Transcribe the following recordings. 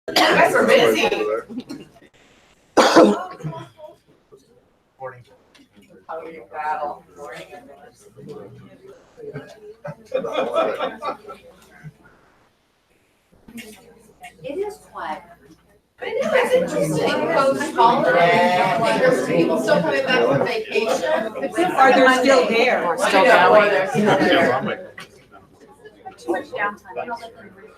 You guys are busy. Morning. How are you, battle? Morning. It is quiet. I know, it's interesting, post holiday, like there's people still coming back from vacation. Or they're still there. Or still going. Or they're still there. Too much downtime. You don't let them breathe.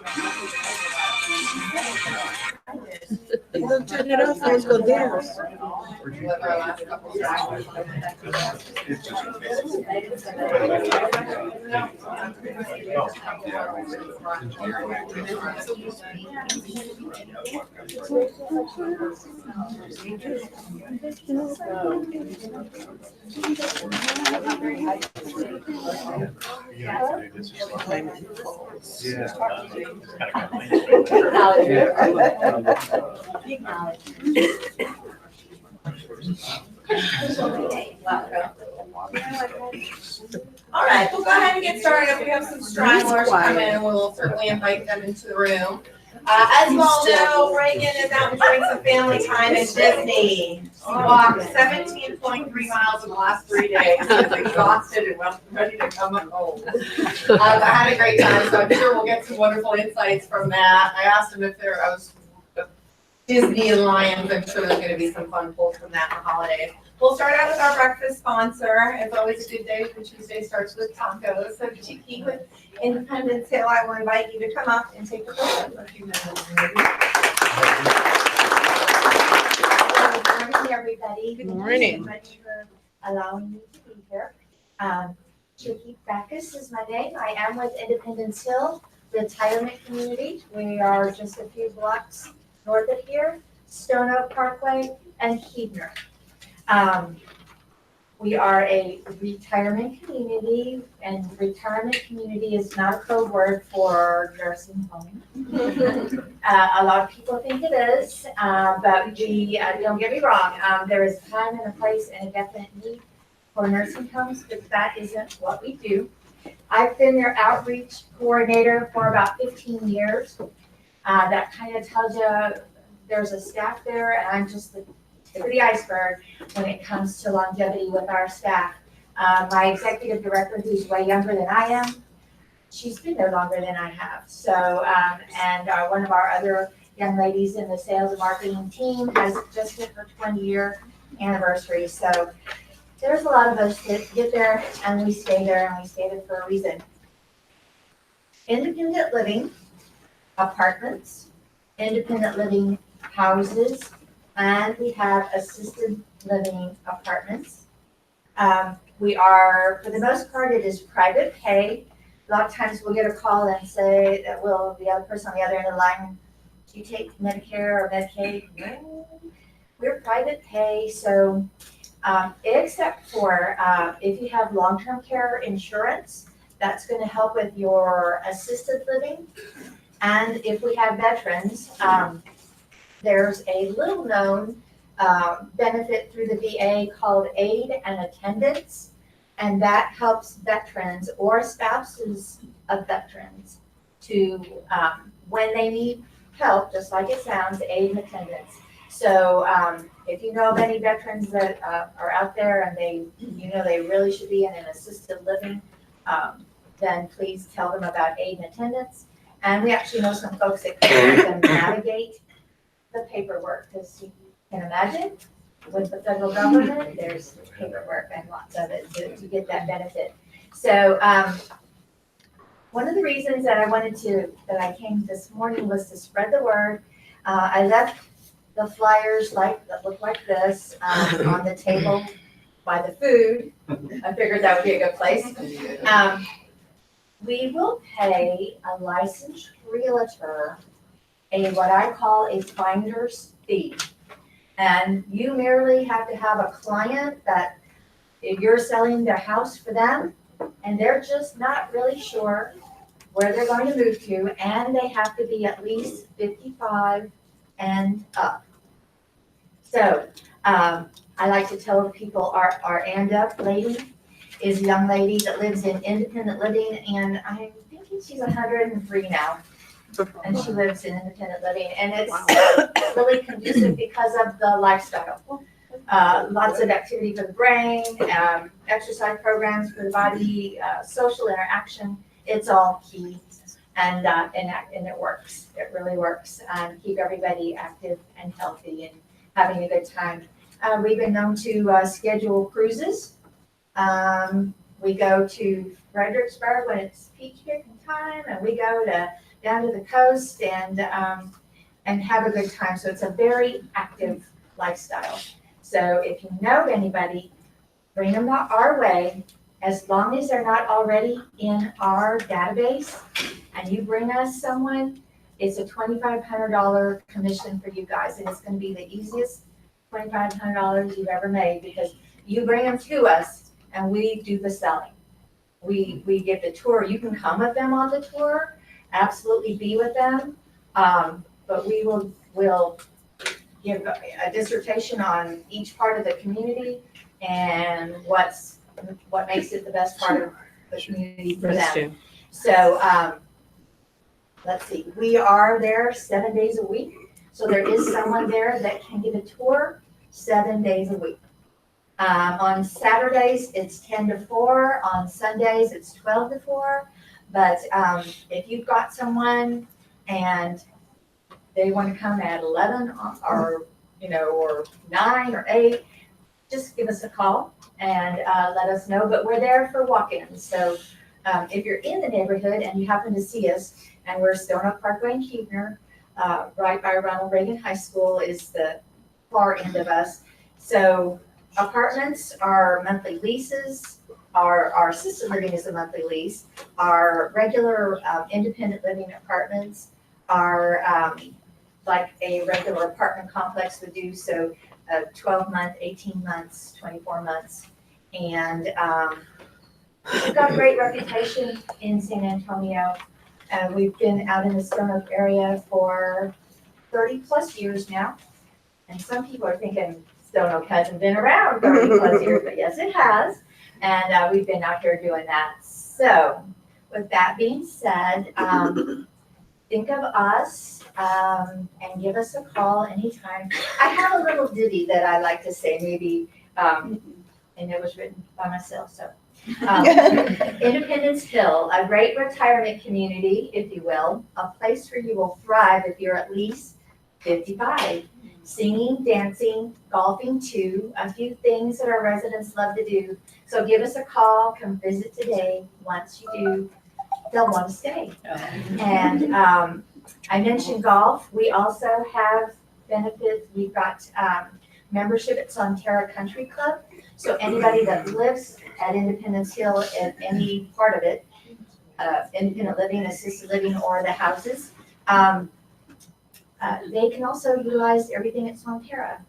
Don't turn it off, let's go there. Live our last couple of days. All right, we'll go ahead and get started. If we have some stragglers come in, we'll certainly invite them into the room. As you all know, Reagan is out enjoying some family time at Disney. She walked 17.3 miles in the last 3 days. She's exhausted and ready to come home. I had a great time, so I'm sure we'll get some wonderful insights from that. I asked him if I was Disney and Lions. I'm sure there's going to be some fun pulls from that in the holidays. We'll start out with our breakfast sponsor. It's always a good day for Tuesday starts with tacos. So Chiqui with Independence Hill, I will invite you to come up and take a photo for a few minutes. Good morning, everybody. Good morning. Thank you for allowing me to be here. Chiqui Backus is my name. I am with Independence Hill Retirement Community. We are just a few blocks north of here, Stone Oak Parkway and Keebner. We are a retirement community, and retirement community is not a code word for nursing home. A lot of people think it is, but we, don't get me wrong, there is a time and a place and a definite need for nursing homes, but that isn't what we do. I've been their outreach coordinator for about 15 years. That kind of tells you there's a staff there, and I'm just the tip of the iceberg when it comes to longevity with our staff. My executive director, who's way younger than I am, she's been there longer than I have. So, and one of our other young ladies in the sales and marketing team has just hit her 20-year anniversary. So there's a lot of us that get there and we stay there, and we stay there for a reason. Independent living apartments, independent living houses, and we have assisted living apartments. We are, for the most part, it is private pay. A lot of times we'll get a call and say that the other person on the other end of the line, do you take Medicare or Medicaid? No, we're private pay. So except for if you have long-term care insurance, that's going to help with your assisted living. And if we have veterans, there's a little known benefit through the VA called aid and attendance, and that helps veterans or spouses of veterans to, when they need help, just like it sounds, aid and attendance. So if you know of any veterans that are out there and they really should be in an assisted living, then please tell them about aid and attendance. And we actually know some folks that can help them navigate the paperwork, because you can imagine with the federal government, there's paperwork and lots of it to get that benefit. So one of the reasons that I came this morning was to spread the word. I left the flyers that look like this on the table by the food. I figured that would be a good place. We will pay a licensed realtor what I call a finder's fee. And you merely have to have a client that you're selling their house for them, and they're just not really sure where they're going to move to, and they have to be at least 55 and up. So I like to tell people our and up lady is a young lady that lives in independent living, and I'm thinking she's 103 now. and she lives in independent living, and it's really conducive because of the lifestyle. Lots of activity for the brain, exercise programs for the body, social interaction. It's all key, and it works. It really works. Keep everybody active and healthy and having a good time. We've been known to schedule cruises. We go to Fredericksburg when it's peach picking time, and we go down to the coast and have a good time. So it's a very active lifestyle. So if you know anybody, bring them our way, as long as they're not already in our database, and you bring us someone, it's a $2,500 commission for you guys, and it's gonna be the easiest $2,500 you've ever made, because you bring them to us and we do the selling. We give the tour. You can come with them on the tour, absolutely be with them, but we'll give a dissertation on each part of the community and what makes it the best part of the community for them. So let's see, we are there 7 days a week. So there is someone there that can give a tour 7 days a week. On Saturdays, it's 10 to 4. On Sundays, it's 12 to 4. But if you've got someone and they want to come at 11 or 9 or 8, just give us a call and let us know. But we're there for walk-ins. So if you're in the neighborhood and you happen to see us, and we're Stone Oak Parkway in Keebner, right by Ronald Reagan High School is the far end of us. So apartments are monthly leases. Our assisted living is a monthly lease. Our regular independent living apartments are like a regular apartment complex would do. So 12 months, 18 months, 24 months. And we've got a great reputation in San Antonio. We've been out in the Stone Oak area for 30 plus years now. And some people are thinking Stone Oak hasn't been around 30 plus years, but yes, it has. And we've been out here doing that. So with that being said, think of us and give us a call anytime. I have a little ditty that I like to say, maybe, and it was written by myself, so. Independence Hill, a great retirement community, if you will, a place where you will thrive if you're at least 55. Singing, dancing, golfing too, a few things that our residents love to do. So give us a call, come visit today. Once you do, they'll want to stay. And I mentioned golf. We also have benefits. We've got membership at Sonterra Country Club. So anybody that lives at Independence Hill at any part of it, independent living, assisted living, or the houses, they can also utilize everything at Sonterra.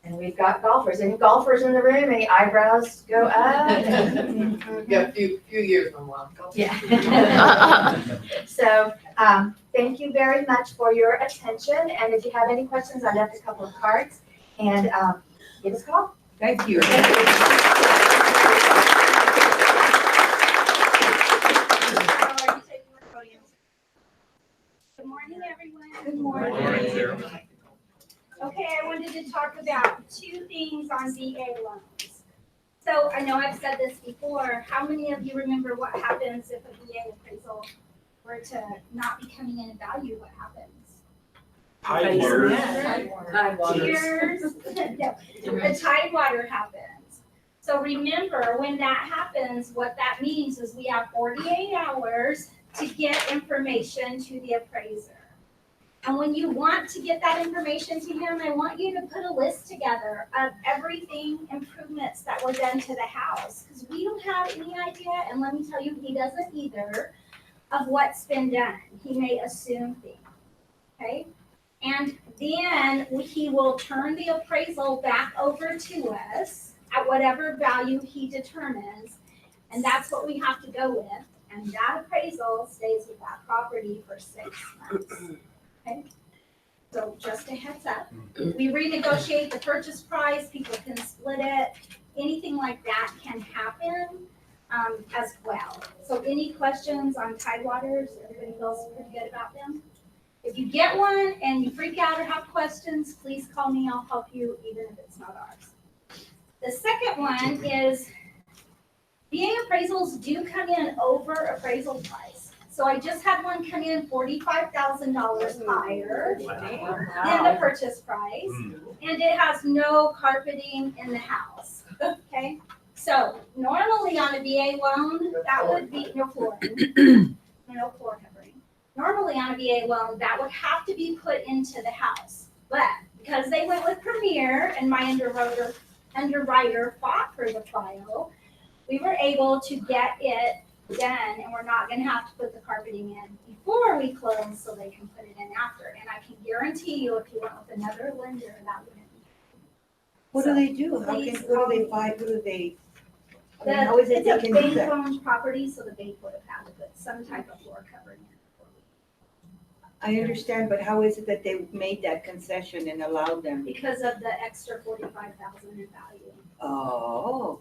And we've got golfers. Any golfers in the room? Any eyebrows go up? Yeah, a few years from now. Yeah. So thank you very much for your attention. And if you have any questions, I left a couple of cards. And give us a call. Thank you. Good morning, everyone. Good morning. Okay, I wanted to talk about two things on VA loans. So I know I've said this before. How many of you remember what happens if a VA appraisal were to not be coming in value? What happens? Tears. No, the tidewater happens. So remember, when that happens, what that means is we have 48 hours to get information to the appraiser. And when you want to get that information to him, I want you to put a list together of everything, improvements that were done to the house. Because we don't have any idea, and let me tell you, he doesn't either, of what's been done. He may assume things, okay? And then he will turn the appraisal back over to us at whatever value he determines. And that's what we have to go with. And that appraisal stays with that property for 6 months. Okay? So just a heads up. We renegotiate the purchase price, people can split it, anything like that can happen as well. So any questions on Tidewaters? Everybody feels pretty good about them? If you get one and you freak out or have questions, please call me. I'll help you, even if it's not ours. The second one is VA appraisals do come in over appraisal price. So I just had one come in $45,000 higher than the purchase price, and it has no carpeting in the house. Okay, so normally on a VA loan, that would be no flooring, no floor covering. Normally on a VA loan, that would have to be put into the house, but because they went with Premier and my underwriter fought for the file, we were able to get it done, and we're not gonna have to put the carpeting in before we close, so they can put it in after. And I can guarantee you, if you went with another lender, that wouldn't be. What do they do? How Please can, what do they call buy? What do they? I mean, how is it It's they a can do that? bank-owned property, so the bank would have had to put some type of floor covering in. I understand, but how is it that they made that concession and allowed them? Because of the extra 45,000 in value, Oh,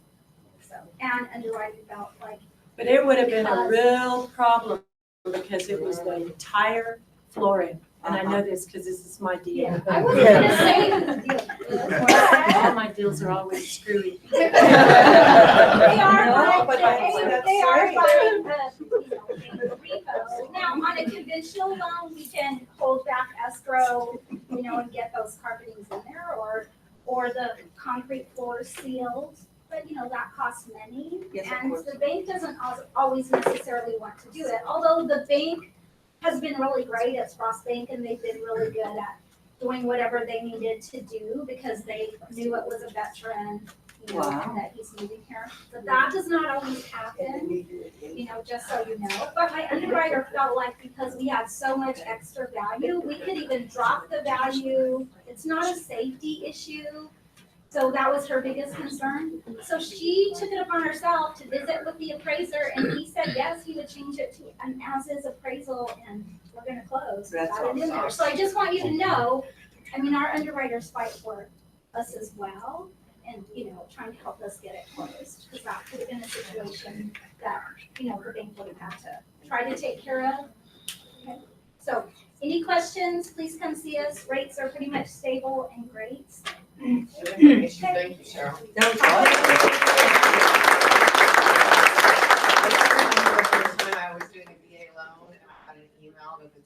so, and underwriting felt like, But it would have been a real problem because it was the entire flooring. And I know this because this is my deal. yeah, I wasn't gonna say who the deal was. All my deals are always screwy. They are No, buying, but that's they are right. buying the repo. Now, on a conventional loan, we can hold back escrow, and get those carpetings in there, or the concrete floor sealed. But, that costs money. Yes, of And course. the bank doesn't always necessarily want to do it, although the bank has been really great at Frost Bank, and they've been really good at doing whatever they needed to do because they knew it was a veteran, Wow. and that he's moving here. But that does not always happen, just so you know. But my underwriter felt like because we had so much extra value, we could even drop the value. It's not a safety issue. So that was her biggest concern. So she took it upon herself to visit with the appraiser, and he said, yes, he would change it to an as-is appraisal, and we're gonna close. That's Got it in there. So I just want you to know, our underwriters fight for us as well, and, trying to help us get it closed, because that could have been a situation that, the bank would have had to try to take care of. Okay. So, any questions, please come see us. Rates are pretty much stable and great. Thank you, Cheryl. that was When I was doing a VA loan, and I got an email that the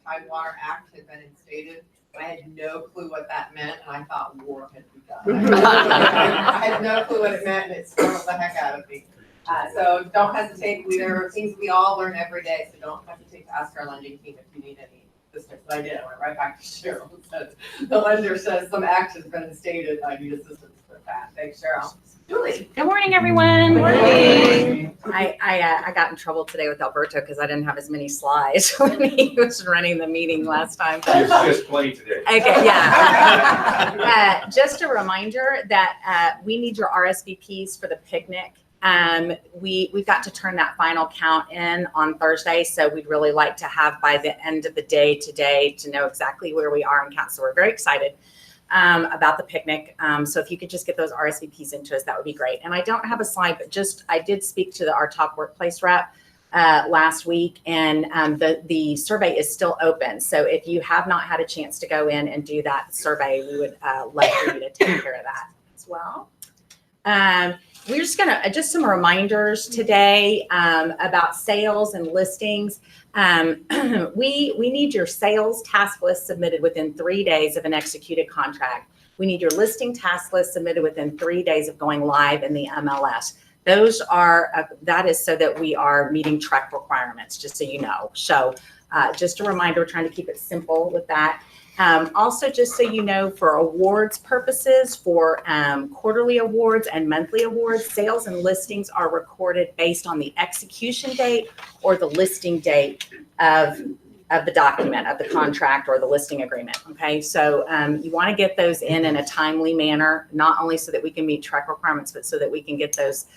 Tidewater Act had been instated. I had no clue what that meant, and I thought war had begun. I had no clue what it meant, and it startled the heck out of me. So don't hesitate. There are things we all learn every day, so don't hesitate to ask our lending team if you need any assistance. I did. I went right back to Cheryl and said, the lender says some act has been instated. I need assistance with that. Thanks, Cheryl. Julie. Good morning, everyone. Morning. I got in trouble today with Alberto because I didn't have as many slides when he was running the meeting last time. It's just plain today. Okay, yeah. Just a reminder that we need your RSVPs for the picnic. We've got to turn that final count in on Thursday, so we'd really like to have by the end of the day today to know exactly where we are in count. So we're very excited about the picnic. So if you could just get those RSVPs into us, that would be great. And I don't have a slide, but I did speak to our top workplace rep last week, and the survey is still open. So if you have not had a chance to go in and do that survey, we would love for you to take care of that as well. We're just some reminders today about sales and listings. We need your sales task list submitted within 3 days of an executed contract. We need your listing task list submitted within 3 days of going live in the MLS. That is so that we are meeting TREC requirements, just so you know. So just a reminder, we're trying to keep it simple with that. Also, just so you know, for awards purposes, for quarterly awards and monthly awards, sales and listings are recorded based on the execution date or the listing date of the document, of the contract or the listing agreement. Okay, so you want to get those in a timely manner, not only so that we can meet TREC requirements, but so that we can get those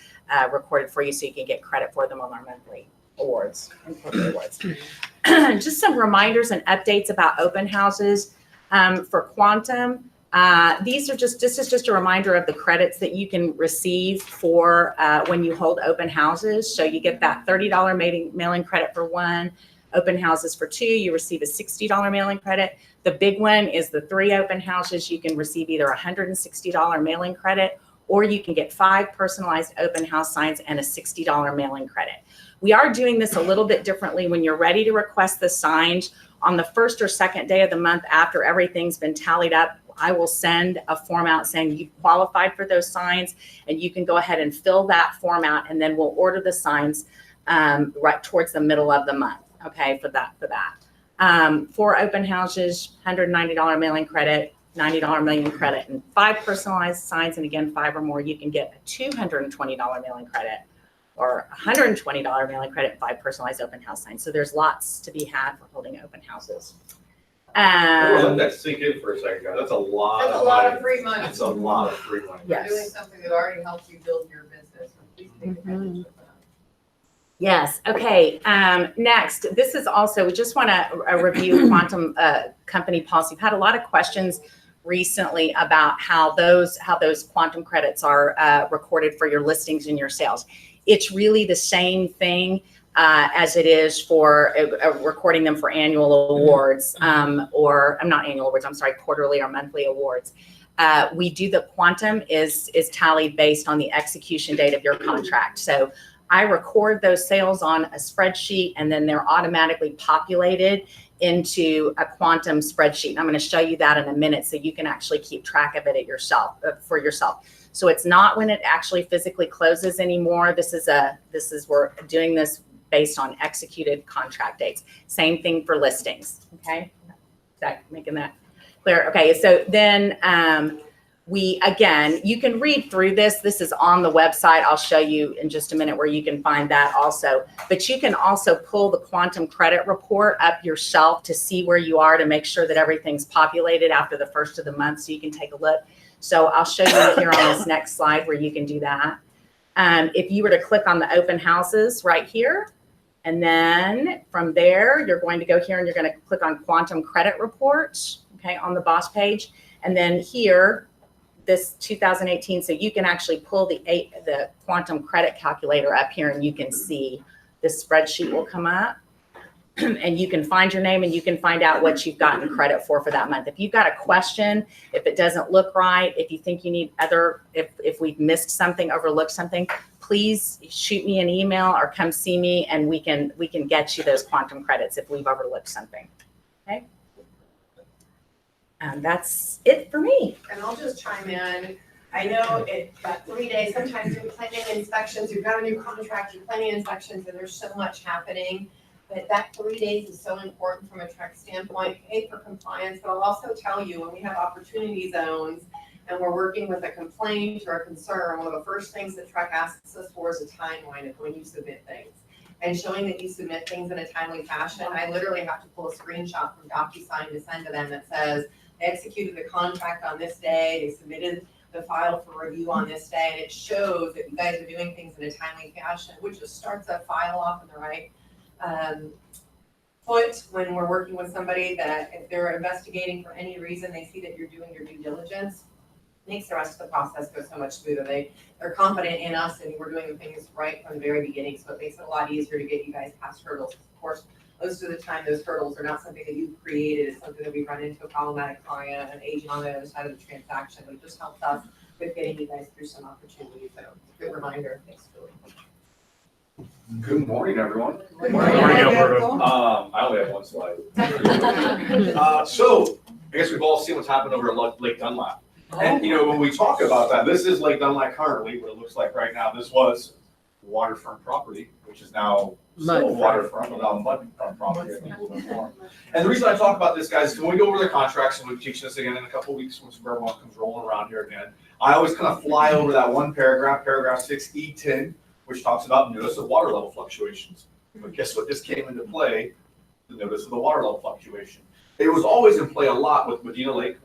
recorded for you so you can get credit for them on our monthly awards and quarterly awards. Just some reminders and updates about open houses for Quantum. This is just a reminder of the credits that you can receive for when you hold open houses. So you get that $30 mailing credit for one, Open houses for 2, you receive a $60 mailing credit. The big one is the 3 open houses. You can receive either a $160 mailing credit, or you can get 5 personalized open house signs and a $60 mailing credit. We are doing this a little bit differently. When you're ready to request the signs on the first or second day of the month after everything's been tallied up, I will send a form out saying you qualified for those signs, and you can go ahead and fill that form out, and then we'll order the signs right towards the middle of the month. Okay, for that. 4 open houses, $190 mailing credit, $90 mailing credit, and 5 personalized signs. And again, 5 or more, you can get a $220 mailing credit or $120 mailing credit, 5 personalized open house signs. So there's lots to be had for holding open houses. Let that sink in for a second, guys. That's a lot That's of a lot money. of free money. It's a lot of free money. You're Yes. doing something that already helps you build your business. Please take advantage of that. Yes. Okay. Next, this is also, we just want to review quantum company policy. We've had a lot of questions recently about how those quantum credits are recorded for your listings and your sales. It's really the same thing as it is for recording them for annual awards, or I'm not annual awards, I'm sorry, quarterly or monthly awards. We do the quantum is tallied based on the execution date of your contract. So I record those sales on a spreadsheet, and then they're automatically populated into a quantum spreadsheet. And I'm going to show you that in a minute so you can actually keep track of it for yourself. So it's not when it actually physically closes anymore. We're doing this based on executed contract dates. Same thing for listings. Okay, is that making that clear? Okay, so then you can read through this. This is on the website. I'll show you in just a minute where you can find that also. But you can also pull the quantum credit report up yourself to see where you are, to make sure that everything's populated after the first of the month, so you can take a look. So I'll show you here on this next slide where you can do that. If you were to click on the open houses right here, and then from there, you're going to go here and you're going to click on quantum credit reports, okay, on the boss page. And then here, this 2018, so you can actually pull the quantum credit calculator up here, and you can see this spreadsheet will come up, and you can find your name and you can find out what you've gotten credit for that month. If you've got a question, if it doesn't look right, if you think you need if we've missed something, overlooked something, please shoot me an email or come see me, and we can get you those quantum credits if we've overlooked something. Okay. And that's it for me. And I'll just chime in. I know that 3 days, sometimes you're planning inspections, you've got a new contract, you're planning inspections, and there's so much happening. But that 3 days is so important from a Trek standpoint, for compliance, but I'll also tell you, when we have opportunity zones and we're working with a complaint or a concern, one of the first things that Trek asks us for is a timeline of when you submit things. And showing that you submit things in a timely fashion. I literally have to pull a screenshot from DocuSign to send to them that says, they executed the contract on this day, they submitted the file for review on this day, and it shows that you guys are doing things in a timely fashion, which just starts that file off in the right foot when we're working with somebody, that if they're investigating for any reason, they see that you're doing your due diligence, makes the rest of the process go so much smoother. They're confident in us, and we're doing things right from the very beginning, so it makes it a lot easier to get you guys past hurdles. Of course, most of the time, those hurdles are not something that you've created. It's something that we run into a problematic client, an agent on the other side of the transaction. It just helps us with getting you guys through some opportunities. So it's a good reminder. Thanks, Julie. Good morning, everyone. Good morning, Alberto. I only have one slide. So I guess we've all seen what's happened over at Lake Dunlap. And when we talk about that, this is Lake Dunlap currently, what it looks like right now. This was waterfront property, which is now still waterfront without mudfront property. I think we'll move on. And the reason I talk about this, guys, is when we go over the contracts, and we'll teach this again in a couple of weeks when everyone comes rolling around here again, I always kind of fly over that one paragraph 6E10, which talks about notice of water level fluctuations. But guess what? This came into play, the notice of the water level fluctuation. It was always in play a lot with Medina Lake.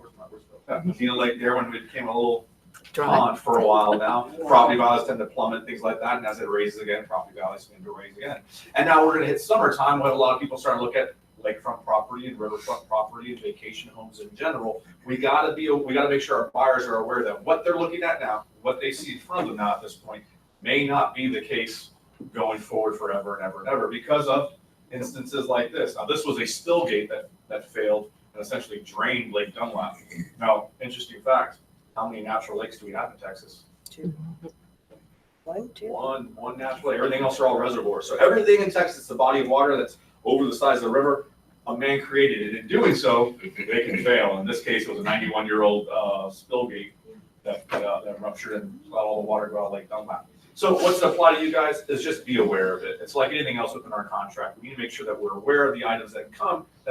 Medina Lake there, when it became a little pond for a while now. Property values tend to plummet, things like that. And as it raises again, property values tend to raise again. And now we're going to hit summertime. We'll have a lot of people starting to look at lakefront property and riverfront property and vacation homes in general. We got to make sure our buyers are aware that what they're looking at now, what they see in front of them now at this point, may not be the case going forward forever and ever and ever because of instances like this. Now, this was a spill gate that failed and essentially drained Lake Dunlap. Now, interesting fact, how many natural lakes do we have in Texas? One natural lake. Everything else are all reservoirs. So everything in Texas, the body of water that's over the size of the river, a man created it. In doing so, they can fail. In this case, it was a 91-year-old spill gate that ruptured and let all the water go out of Lake Dunlap. So what's to apply to you guys is just be aware of it. It's like anything else within our contract. We need to make sure that we're aware of the items that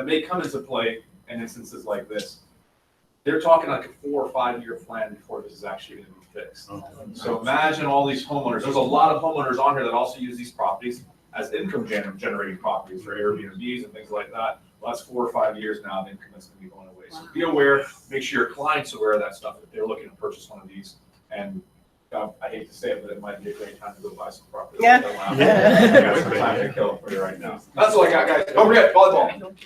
may come into play in instances like this. They're talking like a 4 or 5 year plan before this is actually going to be fixed. So imagine all these homeowners. There's a lot of homeowners on here that also use these properties as income generating properties for Airbnbs and things like that. Well, that's 4 or 5 years now, the income that's going to be going away. So be aware, make sure your clients are aware of that stuff if they're looking to purchase one of these. And I hate to say it, but it might be a great time to go buy some property. Yeah. Got some time to kill for you right now. That's all I got, guys. Don't forget, volleyball.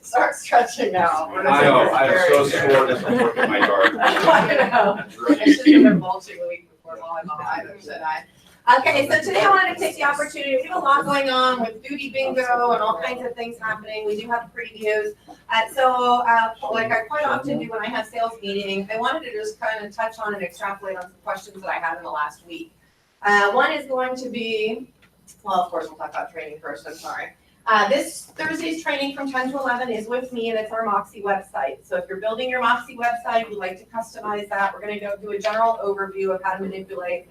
Start stretching now. I know, I am so sore just from working my yard. I know. I should have been mulching the week before volleyball either, should I? Okay, so today I wanted to take the opportunity, we have a lot going on with Foodie Bingo and all kinds of things happening. We do have previews. Like I quite often do when I have sales meetings, I wanted to just kind of touch on and extrapolate on some questions that I had in the last week. One is going to be, well, of course, we'll talk about training first, I'm sorry. This Thursday's training from 10 to 11 is with me, and it's our Moxie website. So if you're building your Moxie website, we'd like to customize that. We're going to go do a general overview of how to manipulate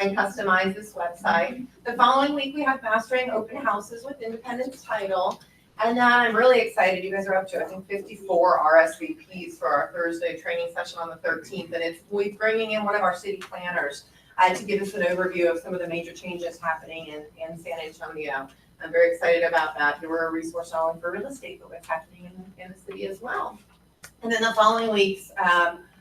and customize this website. The following week, we have Mastering Open Houses with Independence Title. And then I'm really excited. You guys are up to, I think, 54 RSVPs for our Thursday training session on the 13th. And we're bringing in one of our city planners to give us an overview of some of the major changes happening in San Antonio. I'm very excited about that. We're a resource not only for real estate, but what's happening in the city as well. And then the following weeks,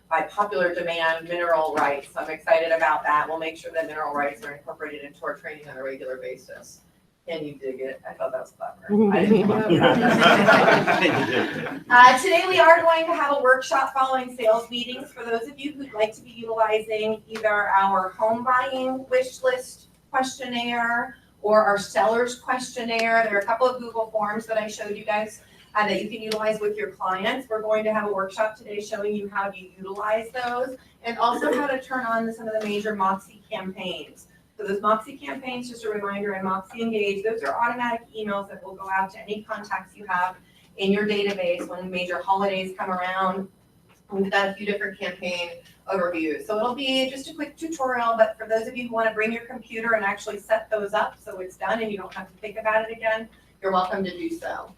by popular demand, mineral rights. I'm excited about that. We'll make sure that mineral rights are incorporated into our training on a regular basis. Can you dig it? I thought that was clever. I didn't know that. Today we are going to have a workshop following sales meetings for those of you who'd like to be utilizing either our home buying wish list questionnaire or our sellers questionnaire. There are a couple of Google forms that I showed you guys that you can utilize with your clients. We're going to have a workshop today showing you how to utilize those and also how to turn on some of the major Moxie campaigns. So those Moxie campaigns, just a reminder, and Moxie Engage, those are automatic emails that will go out to any contacts you have in your database when major holidays come around. We've got a few different campaign overviews. So it'll be just a quick tutorial, but for those of you who want to bring your computer and actually set those up so it's done and you don't have to think about it again, you're welcome to do so.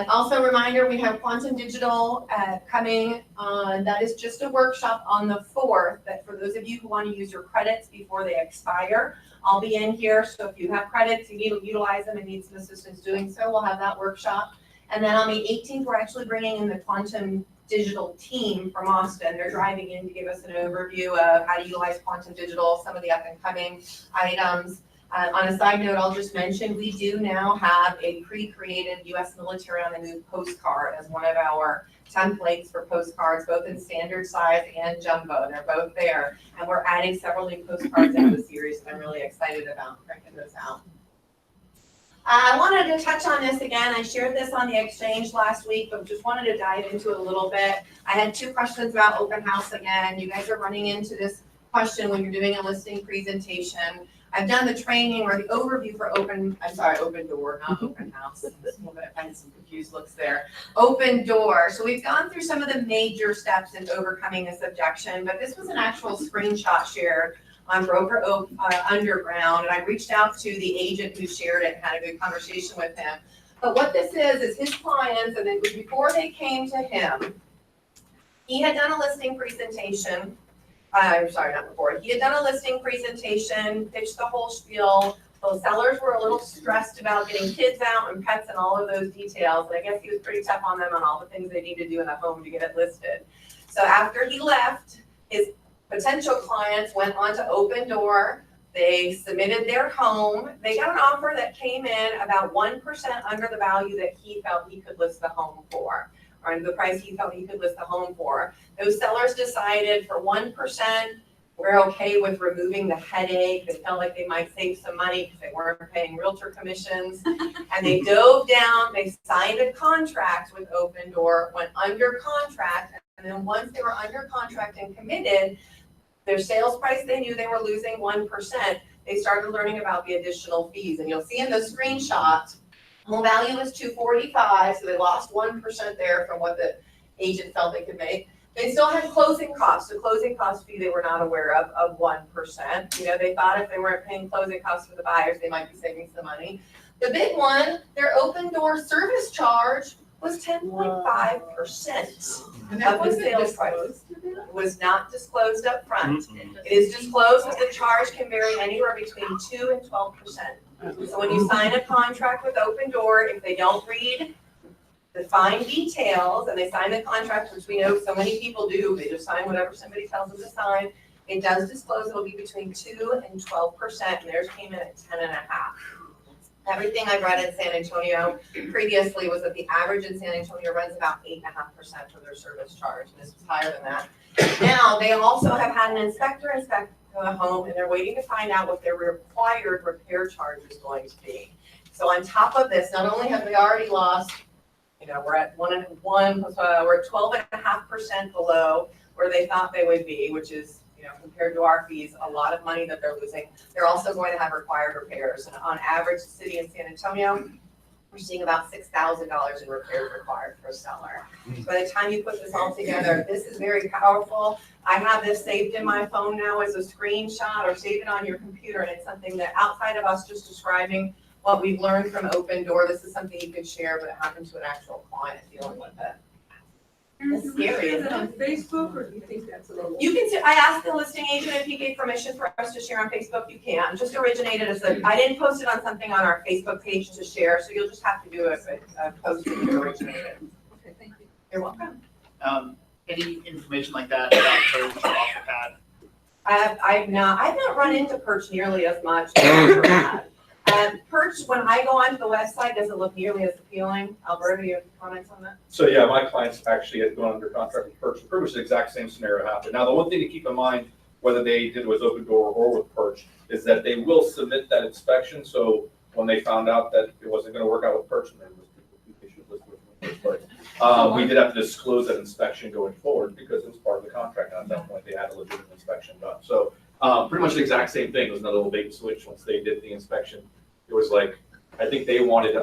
Also a reminder, we have Quantum Digital coming on. That is just a workshop on the 4th, that for those of you who want to use your credits before they expire, I'll be in here. So if you have credits, you need to utilize them and need some assistance doing so, we'll have that workshop. And then on the 18th, we're actually bringing in the Quantum Digital team from Austin. They're driving in to give us an overview of how to utilize Quantum Digital, some of the up and coming items. On a side note, I'll just mention, we do now have a pre-created U.S. military on the move postcard as one of our templates for postcards, both in standard size and jumbo. They're both there. And we're adding several new postcards into the series that I'm really excited about checking those out. I wanted to touch on this again. I shared this on the exchange last week, but just wanted to dive into it a little bit. I had 2 questions about open house again. You guys are running into this question when you're doing a listing presentation. I've done the training or the overview for open door, not open house. I find some confused looks there. Open door. So we've gone through some of the major steps in overcoming this objection, but this was an actual screenshot shared on Broker Underground, and I reached out to the agent who shared it and had a good conversation with him. But what this is his clients, and then before they came to him, he had done a listing presentation. I'm sorry, not before. He had done a listing presentation, pitched the whole spiel. The sellers were a little stressed about getting kids out and pets and all of those details. And I guess he was pretty tough on them on all the things they need to do in the home to get it listed. So after he left, his potential clients went on to Open Door. They submitted their home. They got an offer that came in about 1% under the value that he felt he could list the home for, or the price he felt he could list the home for. Those sellers decided for 1%, were okay with removing the headache. They felt like they might save some money because they weren't paying realtor commissions. And they dove down, they signed a contract with Open Door, went under contract, and then once they were under contract and committed, their sales price, they knew they were losing 1%. They started learning about the additional fees. And you'll see in the screenshot, home value was 245, so they lost 1% there from what the agent felt they could make. They still had closing costs, a closing cost fee they were not aware of 1%. You know, they thought if they weren't paying closing costs for the buyers, they might be saving some money. The big one, their Open Door service charge was 10.5% And that of the wasn't sales price. disclosed to them? It was not disclosed up front. It is disclosed that the charge can vary anywhere between 2 and 12%. So when you sign a contract with Open Door, if they don't read the fine details and they sign the contract, which we know so many people do, they just sign whatever somebody tells them to sign, it does disclose it'll be between 2 and 12%, and theirs came in at 10.5%. Everything I've read in San Antonio previously was that the average in San Antonio runs about 8.5% for their service charge, and this is higher than that. Now, they also have had an inspector inspect the home, and they're waiting to find out what their required repair charge is going to be. So on top of this, not only have they already lost, you know, we're at we're at 12.5% below where they thought they would be, which is, you know, compared to our fees, a lot of money that they're losing. They're also going to have required repairs, and on average, the city in San Antonio, we're seeing about $6,000 in repairs required per seller. By the time you put this all together, this is very powerful. I have this saved in my phone now as a screenshot, or save it on your computer, and it's something that outside of us just describing what we've learned from Open Door, this is something you could share, but it happened to an actual client dealing with it. It's scary, Is isn't it on it? Facebook, or do you think that's a little? You can, I asked the listing agent if he gave permission for us to share on Facebook, you can, just originated as a, I didn't post it on something on our Facebook page to share, so you'll just have to do a post that you originated. Okay, thank you. You're welcome. Any information like that about Perch or OfferPad? I've not run into Perch nearly as much as I've ever had. Perch, when I go onto the website, doesn't look nearly as appealing. Alberta, do you have comments on that? So yeah, my clients actually had gone under contract with Perch. Pretty much the exact same scenario happened. Now, the one thing to keep in mind, whether they did it with Open Door or with Perch, is that they will submit that inspection. So when they found out that it wasn't going to work out with Perch, and there was people issues with in the first place, we did have to disclose that inspection going forward because it was part of the contract. And at that point, they had a legitimate inspection done. So pretty much the exact same thing. It was another little bait and switch. Once they did the inspection, it was like, I think they wanted,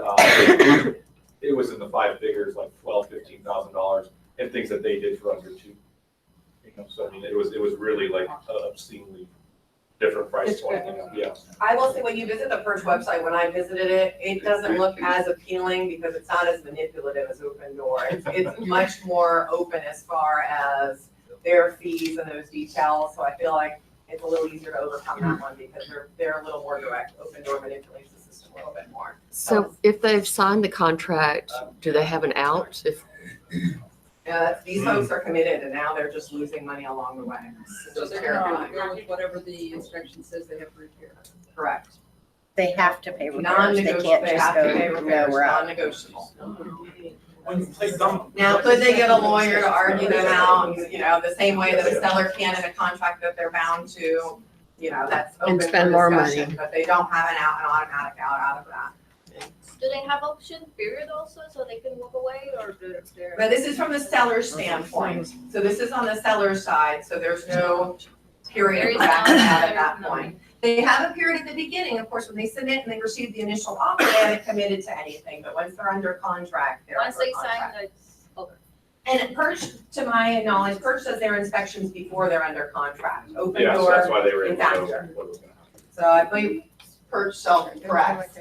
it was in the 5 figures, like $12,000, $15,000, and things that they did for under 2. You know, so I mean, it was really like obscenely different price point. You know? Yeah. I will say, when you visit the Perch website, when I visited it, it doesn't look as appealing because it's not as manipulative as Open Door. It's much more open as far as their fees and those details, so I feel like it's a little easier to overcome that one because they're a little more direct. Open Door manipulates the system a little bit more. So if they've signed the contract, do they have an out? If Yeah, these folks are committed and now they're just losing money along the way. It's So just they're gonna terrifying. go with whatever the inspection says they have to repair. Correct. They have to pay repairs. They Non-negotiable, can't they just have to pay go, repairs, no, we're out. non-negotiable. When you say dumb. Now, could they get a lawyer to argue them out, you know, the same way that a seller can in a contract that they're bound to, you know, that's open for spend more discussion, money. but they don't have an automatic out of that. Do they have option period also, so they can walk away, or they're? But this is from the seller's standpoint, so this is on the seller's side, so there's no period for backing out at that point. They have a period at the beginning, of course, when they submit and they receive the initial offer, they haven't committed to anything, but once they're under contract, they're Once under they contract. sign, it's over. And Perch, to my knowledge, Perch does their inspections before they're under contract. Open Yeah, so that's Door, why they were able it's to know after. what was going to happen. so I believe Perch self-corrects.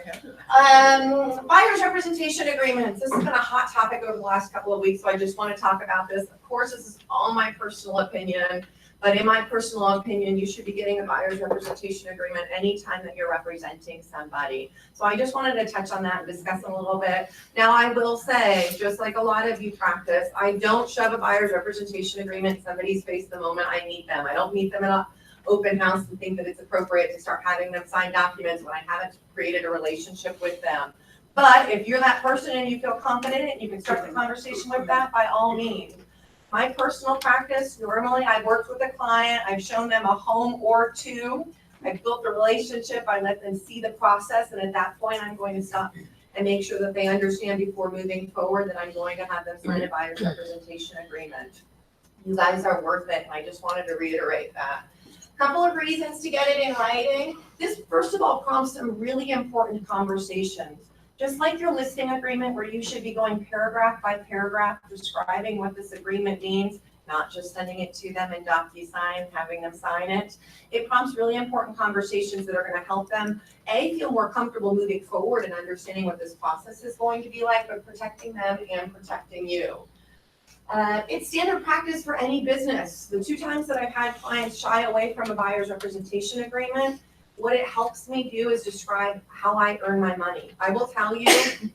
Buyer's representation agreements, this has been a hot topic over the last couple of weeks, so I just want to talk about this. Of course, this is all my personal opinion, but in my personal opinion, you should be getting a buyer's representation agreement anytime that you're representing somebody. So I just wanted to touch on that and discuss a little bit. Now, I will say, just like a lot of you practice, I don't shove a buyer's representation agreement in somebody's face the moment I meet them. I don't meet them in an open house and think that it's appropriate to start having them sign documents when I haven't created a relationship with them. But if you're that person and you feel confident and you can start the conversation with that, by all means. My personal practice, normally I've worked with a client, I've shown them a home or two, I've built a relationship, I let them see the process, and at that point, I'm going to stop and make sure that they understand before moving forward that I'm going to have them sign a buyer's representation agreement. You guys are worth it, and I just wanted to reiterate that. Couple of reasons to get it in writing. This, first of all, prompts some really important conversations. Just like your listing agreement, where you should be going paragraph by paragraph describing what this agreement means, not just sending it to them in DocuSign, having them sign it. It prompts really important conversations that are going to help them, A, feel more comfortable moving forward and understanding what this process is going to be like, but protecting them and protecting you. It's standard practice for any business. The 2 times that I've had clients shy away from a buyer's representation agreement, what it helps me do is describe how I earn my money. I will tell you,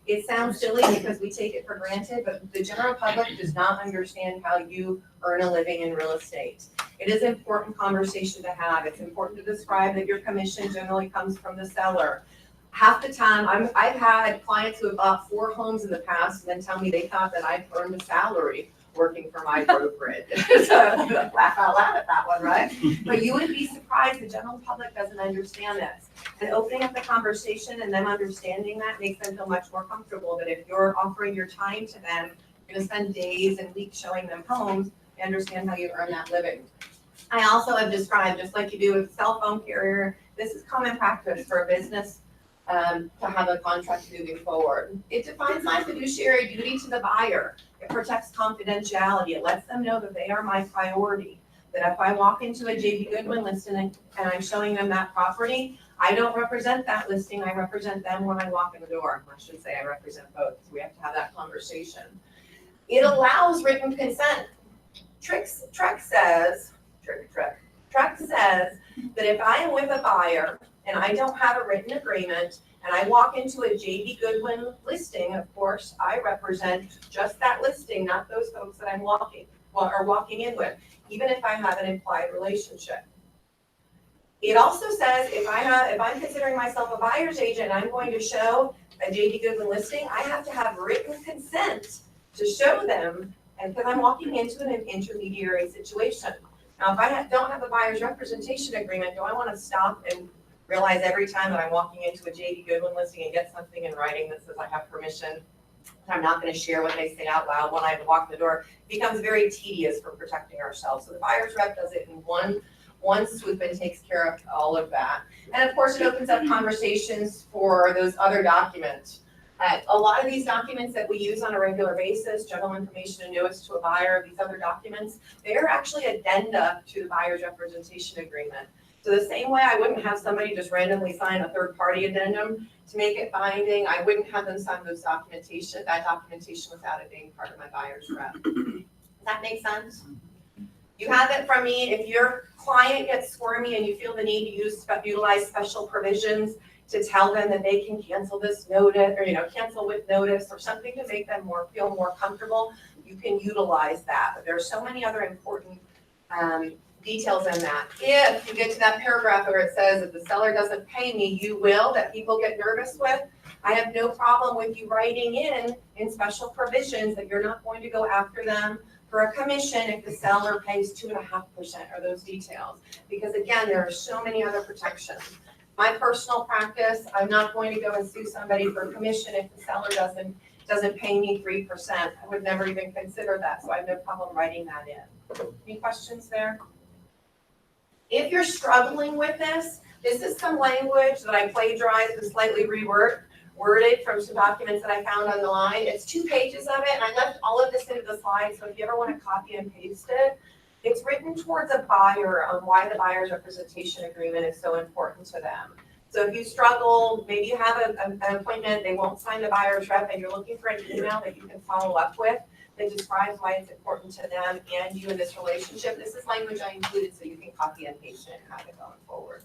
it sounds silly because we take it for granted, but the general public does not understand how you earn a living in real estate. It is an important conversation to have. It's important to describe that your commission generally comes from the seller. Half the time, I've had clients who have bought 4 homes in the past and then tell me they thought that I've earned a salary working for my brokerage. So laugh out loud at that one, right? But you would be surprised, the general public doesn't understand this. And opening up the conversation and them understanding that makes them feel much more comfortable that if you're offering your time to them, you're gonna spend days and weeks showing them homes, they understand how you earn that living. I also have described, just like you do with a cell phone carrier, this is common practice for a business to have a contract moving forward. It defines my fiduciary duty to the buyer. It protects confidentiality. It lets them know that they are my priority. That if I walk into a JB Goodwin listing and I'm showing them that property, I don't represent that listing, I represent them when I walk in the door. I should say I represent both, so we have to have that conversation. It allows written consent. Trex says that if I am with a buyer and I don't have a written agreement, and I walk into a JB Goodwin listing, of course, I represent just that listing, not those folks that I'm walking in with, even if I have an implied relationship. It also says if I'm considering myself a buyer's agent and I'm going to show a JB Goodwin listing, I have to have written consent to show them, and because I'm walking into an intermediary situation. Now, if I don't have a buyer's representation agreement, do I want to stop and realize every time that I'm walking into a JB Goodwin listing and get something in writing that says I have permission, I'm not going to share what they say out loud when I walk the door? It becomes very tedious for protecting ourselves. So the buyer's rep does it in one swoop and takes care of all of that. And of course, it opens up conversations for those other documents. A lot of these documents that we use on a regular basis, general information and notice to a buyer, these other documents, they are actually addenda to the buyer's representation agreement. So the same way I wouldn't have somebody just randomly sign a third-party addendum to make it binding, I wouldn't have them sign that documentation without it being part of my buyer's rep. Does that make sense? You have it from me. If your client gets squirmy and you feel the need to utilize special provisions to tell them that they can cancel this notice, or cancel with notice, or something to make them feel more comfortable, you can utilize that. But there are so many other important details in that. If you get to that paragraph where it says if the seller doesn't pay me, you will, that people get nervous with, I have no problem with you writing in special provisions that you're not going to go after them for a commission if the seller pays 2.5%, or those details. Because again, there are so many other protections. My personal practice, I'm not going to go and sue somebody for a commission if the seller doesn't pay me 3%. I would never even consider that, so I have no problem writing that in. Any questions there? If you're struggling with this is some language that I plagiarized and slightly worded from some documents that I found on the line. It's 2 pages of it, and I left all of this into the slides, so if you ever want to copy and paste it, it's written towards a buyer on why the buyer's representation agreement is so important to them. So if you struggle, maybe you have an appointment, they won't sign the buyer's rep, and you're looking for an email that you can follow up with that describes why it's important to them and you in this relationship. This is language I included so you can copy and paste it and have it going forward.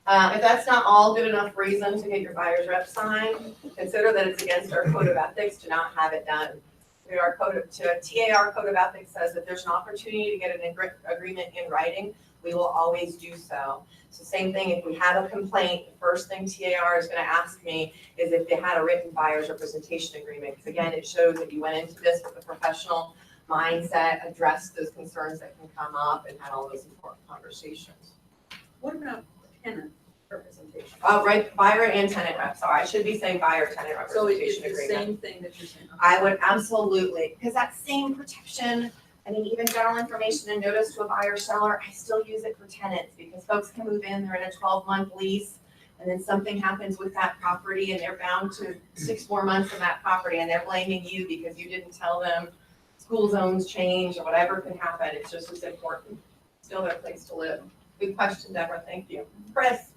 If that's not all good enough reason to get your buyer's rep signed, consider that it's against our code of ethics to not have it done. Our TAR code of ethics says that there's an opportunity to get an agreement in writing, we will always do so. So same thing, if we have a complaint, the first thing TAR is going to ask me is if they had a written buyer's representation agreement. Because again, it shows that you went into this with a professional mindset, addressed those concerns that can come up, and had all those important conversations. What about tenant representation? Right, buyer and tenant rep, sorry, I should be saying buyer tenant So it's representation the agreement. same thing that you're saying. I would absolutely, because that same protection, I mean, even general information and notice to a buyer seller, I still use it for tenants, because folks can move in, they're in a 12-month lease, and then something happens with that property, and they're bound to 6 more months in that property, and they're blaming you because you didn't tell them school zones change, or whatever can happen, it's just as important, still their place to live. Good question, Deborah, thank you. Chris?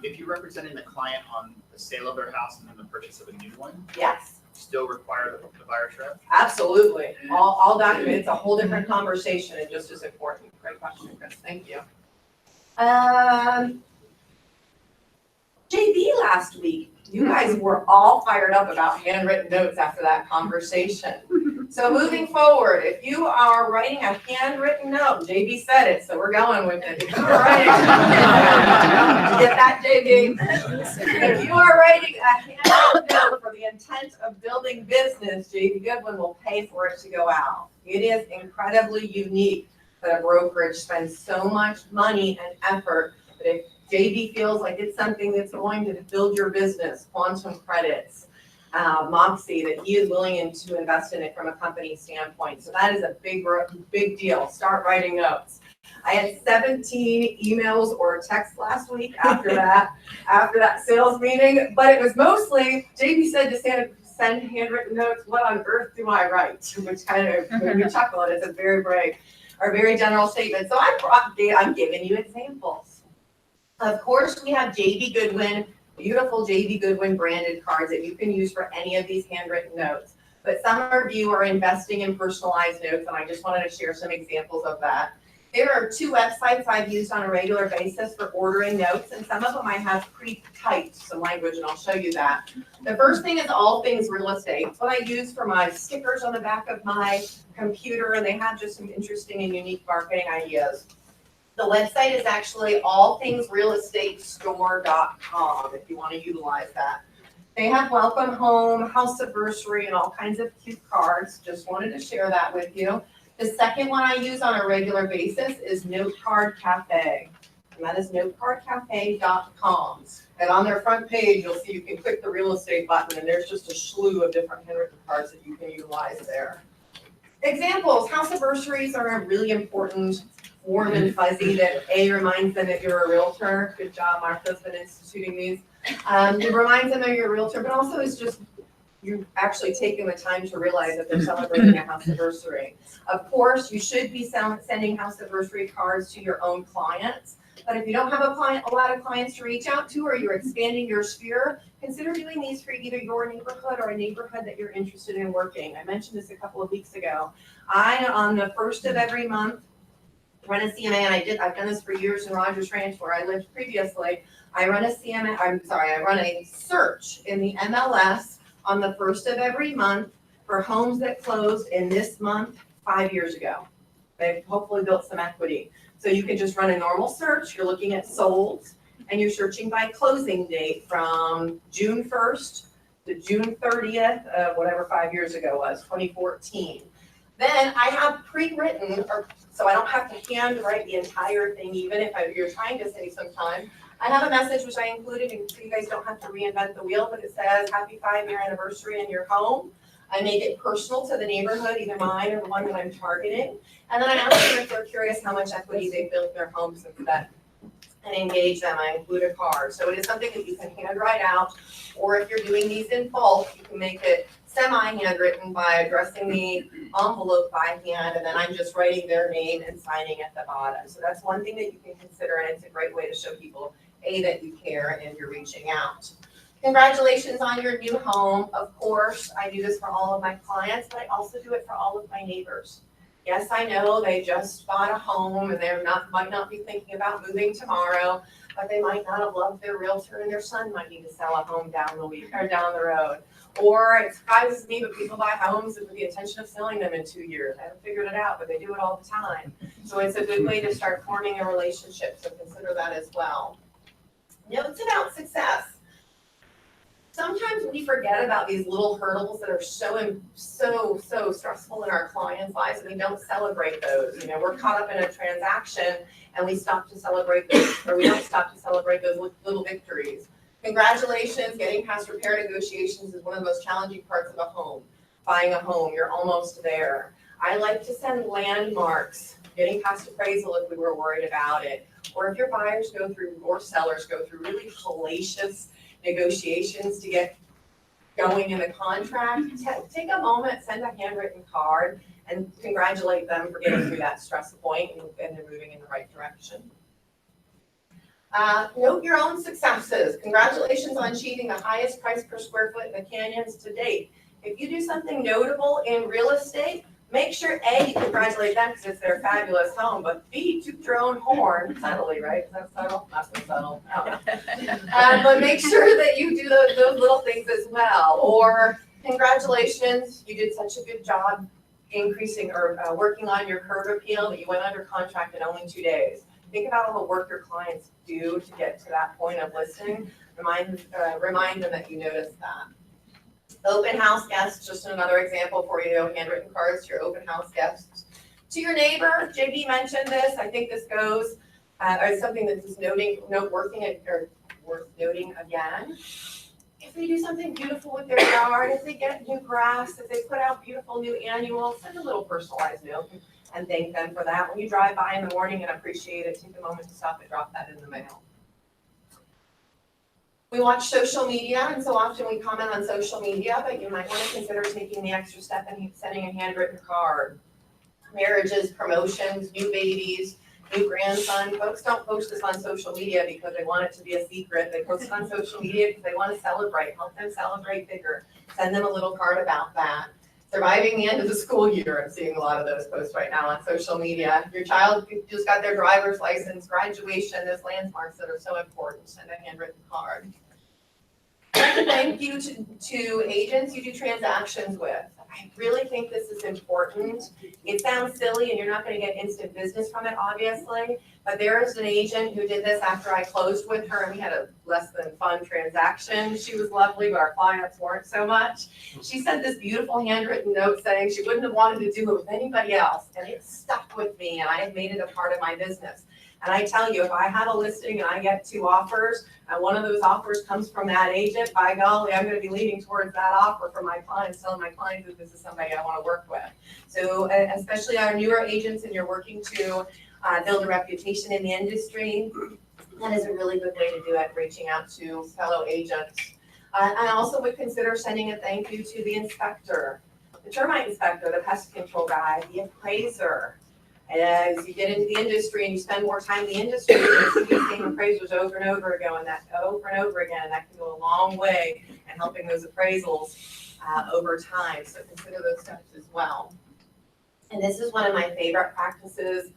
If you're representing the client on the sale of their house and then the purchase of a new one, Yes. still require the buyer's rep? Absolutely. All documents, it's a whole different conversation and just as important. Great question, Chris. Thank you. JB last week, you guys were all fired up about handwritten notes after that conversation. So moving forward, if you are writing a handwritten note, JB said it, so we're going with it. If you are writing, get that, JB. If you are writing a handwritten note for the intent of building business, JB Goodwin will pay for it to go out. It is incredibly unique that a brokerage spends so much money and effort, but if JB feels like it's something that's going to build your business, Quantum Credits, Moxie, that he is willing to invest in it from a company standpoint. So that is a big deal. Start writing notes. I had 17 emails or texts last week after that sales meeting, but it was mostly, JB said to send handwritten notes, what on earth do I write? Which kind of made me chuckle, and it's a very general statement. So I'm giving you examples. Of course, we have JB Goodwin, beautiful JB Goodwin branded cards that you can use for any of these handwritten notes. But some of you are investing in personalized notes, and I just wanted to share some examples of that. There are 2 websites I've used on a regular basis for ordering notes, and some of them I have pre-typed some language, and I'll show you that. The first thing is All Things Real Estate. It's what I use for my stickers on the back of my computer, and they have just some interesting and unique marketing ideas. The website is actually allthingsrealestatestore.com if you want to utilize that. They have welcome home, house anniversary, and all kinds of cute cards. Just wanted to share that with you. The second one I use on a regular basis is Note Card Cafe, and that is notecardcafe.com. And on their front page, you'll see you can click the real estate button, and there's just a slew of different handwritten cards that you can utilize there. Examples, house anniversaries are a really important warm and fuzzy that reminds them that you're a realtor. Good job, Martha's been instituting these. It reminds them that you're a realtor, but also is just you're actually taking the time to realize that they're celebrating a house anniversary. Of course, you should be sending house anniversary cards to your own clients. But if you don't have a lot of clients to reach out to, or you're expanding your sphere, consider doing these for either your neighborhood or a neighborhood that you're interested in working. I mentioned this a couple of weeks ago. On the first of every month, run a CMA, and I've done this for years in Rogers Ranch where I lived previously. I run a search in the MLS on the first of every month for homes that closed in this month 5 years ago. They've hopefully built some equity. So you can just run a normal search. You're looking at solds, and you're searching by closing date from June 1st to June 30th, whatever 5 years ago was, 2014. Then I have pre-written, so I don't have to hand write the entire thing, even if you're trying to save some time. I have a message which I included, and so you guys don't have to reinvent the wheel, but it says, happy 5-year anniversary in your home. I make it personal to the neighborhood, either mine or the one that I'm targeting. And then I ask them if they're curious how much equity they built their home since then, and engage them. I include a card. So it is something that you can handwrite out, or if you're doing these in bulk, you can make it semi-handwritten by addressing the envelope by hand, and then I'm just writing their name and signing at the bottom. So that's one thing that you can consider, and it's a great way to show people, A, that you care and you're reaching out. Congratulations on your new home. Of course, I do this for all of my clients, but I also do it for all of my neighbors. Yes, I know they just bought a home and might not be thinking about moving tomorrow, but they might not have loved their realtor and their son might need to sell a home down the road. Or it surprises me, but people buy homes with the intention of selling them in 2 years. I haven't figured it out, but they do it all the time. So it's a good way to start forming a relationship, so consider that as well. Notes about success. sometimes we forget about these little hurdles that are so stressful in our clients' lives, and we don't celebrate those. You know, we're caught up in a transaction and we stop to celebrate those, or we don't stop to celebrate those little victories. Congratulations, getting past repair negotiations is one of the most challenging parts of a home. Buying a home, you're almost there. I like to send landmarks, getting past appraisal if we were worried about it, or if your buyers go through, or sellers go through really hellacious negotiations to get going in the contract, take a moment, send a handwritten card, and congratulate them for getting through that stress point and they're moving in the right direction. Note your own successes. Congratulations on achieving the highest price per square foot in the canyons to date. If you do something notable in real estate, make sure A, you congratulate them because it's their fabulous home, but B, toot your own horn, subtly, right? Is that subtle? Not so subtle. No. But make sure that you do those little things as well. Or congratulations, you did such a good job increasing or working on your curb appeal that you went under contract in only 2 days. Think about all the work your clients do to get to that point of listing. Remind them that you noticed that. Open house guests, just another example for you, handwritten cards to your open house guests. To your neighbor, JB mentioned this, I think this goes, or something that is worth noting again. If they do something beautiful with their yard, if they get new grass, if they put out beautiful new annuals, send a little personalized note and thank them for that. When you drive by in the morning and appreciate it, take a moment to stop and drop that in the mail. We watch social media, and so often we comment on social media, but you might want to consider taking the extra step and sending a handwritten card. Marriages, promotions, new babies, new grandson. Folks don't post this on social media because they want it to be a secret. They post it on social media because they want to celebrate. Help them celebrate bigger. Send them a little card about that. Surviving the end of the school year. I'm seeing a lot of those posts right now on social media. Your child just got their driver's license, graduation, those landmarks that are so important. Send a handwritten card. Thank you to agents you do transactions with. I really think this is important. It sounds silly and you're not going to get instant business from it, obviously, but there is an agent who did this after I closed with her and we had a less than fun transaction. She was lovely, but our clients weren't so much. She sent this beautiful handwritten note saying she wouldn't have wanted to do it with anybody else, and it stuck with me and I have made it a part of my business. And I tell you, if I have a listing and I get 2 offers, and one of those offers comes from that agent, by golly, I'm gonna be leaning towards that offer for my clients, telling my clients that this is somebody I wanna work with. So especially our newer agents and you're working to build a reputation in the industry, that is a really good way to do it, reaching out to fellow agents. I also would consider sending a thank you to the inspector, the termite inspector, the pest control guy, the appraiser. As you get into the industry and you spend more time in the industry, you see these same appraisers over and over again, and that can go a long way in helping those appraisals over time. So consider those steps as well. And this is one of my favorite practices.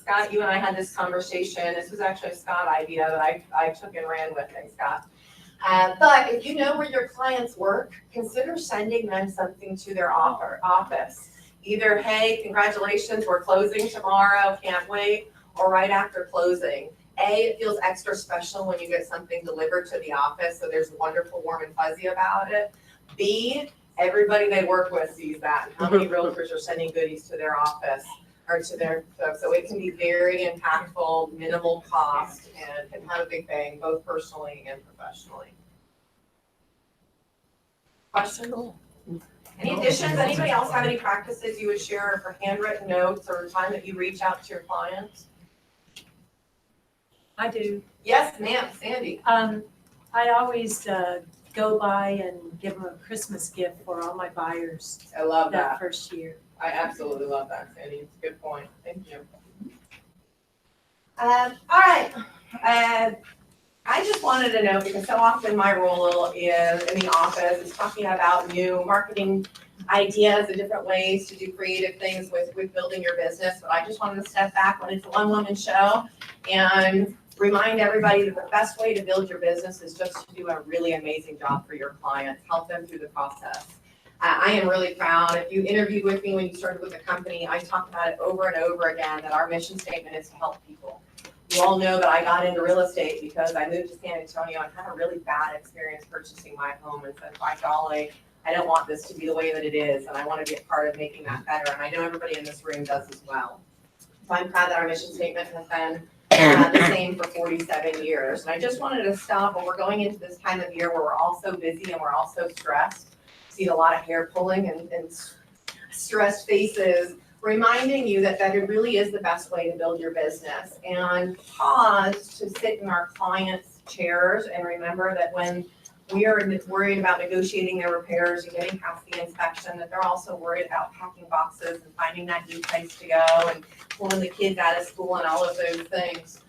Scott, you and I had this conversation. This was actually a Scott idea that I took and ran with. Thanks, Scott. But if you know where your clients work, consider sending them something to their office. Either, hey, congratulations, we're closing tomorrow, can't wait, or right after closing. A, it feels extra special when you get something delivered to the office, so there's wonderful, warm and fuzzy about it. B, everybody they work with sees that. How many realtors are sending goodies to their office or to their folks? So it can be very impactful, minimal cost, and can have a big bang, both personally and professionally. Questions? Any additions? Anybody else have any practices you would share for handwritten notes or time that you reach out to your clients? I do. Yes, ma'am, Sandy. I always go by and give them a Christmas gift for all my buyers. I love that. That first year. I absolutely love that, Sandy. It's a good point. Thank you. All right. I just wanted to know, because so often my role is in the office is talking about new marketing ideas and different ways to do creative things with building your business. But I just wanted to step back when it's a one-woman show and remind everybody that the best way to build your business is just to do a really amazing job for your clients, help them through the process. I am really proud. If you interviewed with me when you started with the company, I talked about it over and over again, that our mission statement is to help people. You all know that I got into real estate because I moved to San Antonio and had a really bad experience purchasing my home and said, by golly, I don't want this to be the way that it is, and I want to be a part of making that better, and I know everybody in this room does as well. So I'm proud that our mission statement has been the same for 47 years. And I just wanted to stop, when we're going into this time of year where we're all so busy and we're all so stressed, see a lot of hair pulling and stressed faces, reminding you that it really is the best way to build your business. And pause to sit in our clients' chairs and remember that when we are worried about negotiating their repairs and getting past the inspection, that they're also worried about packing boxes and finding that new place to go and pulling the kids out of school and all of those things.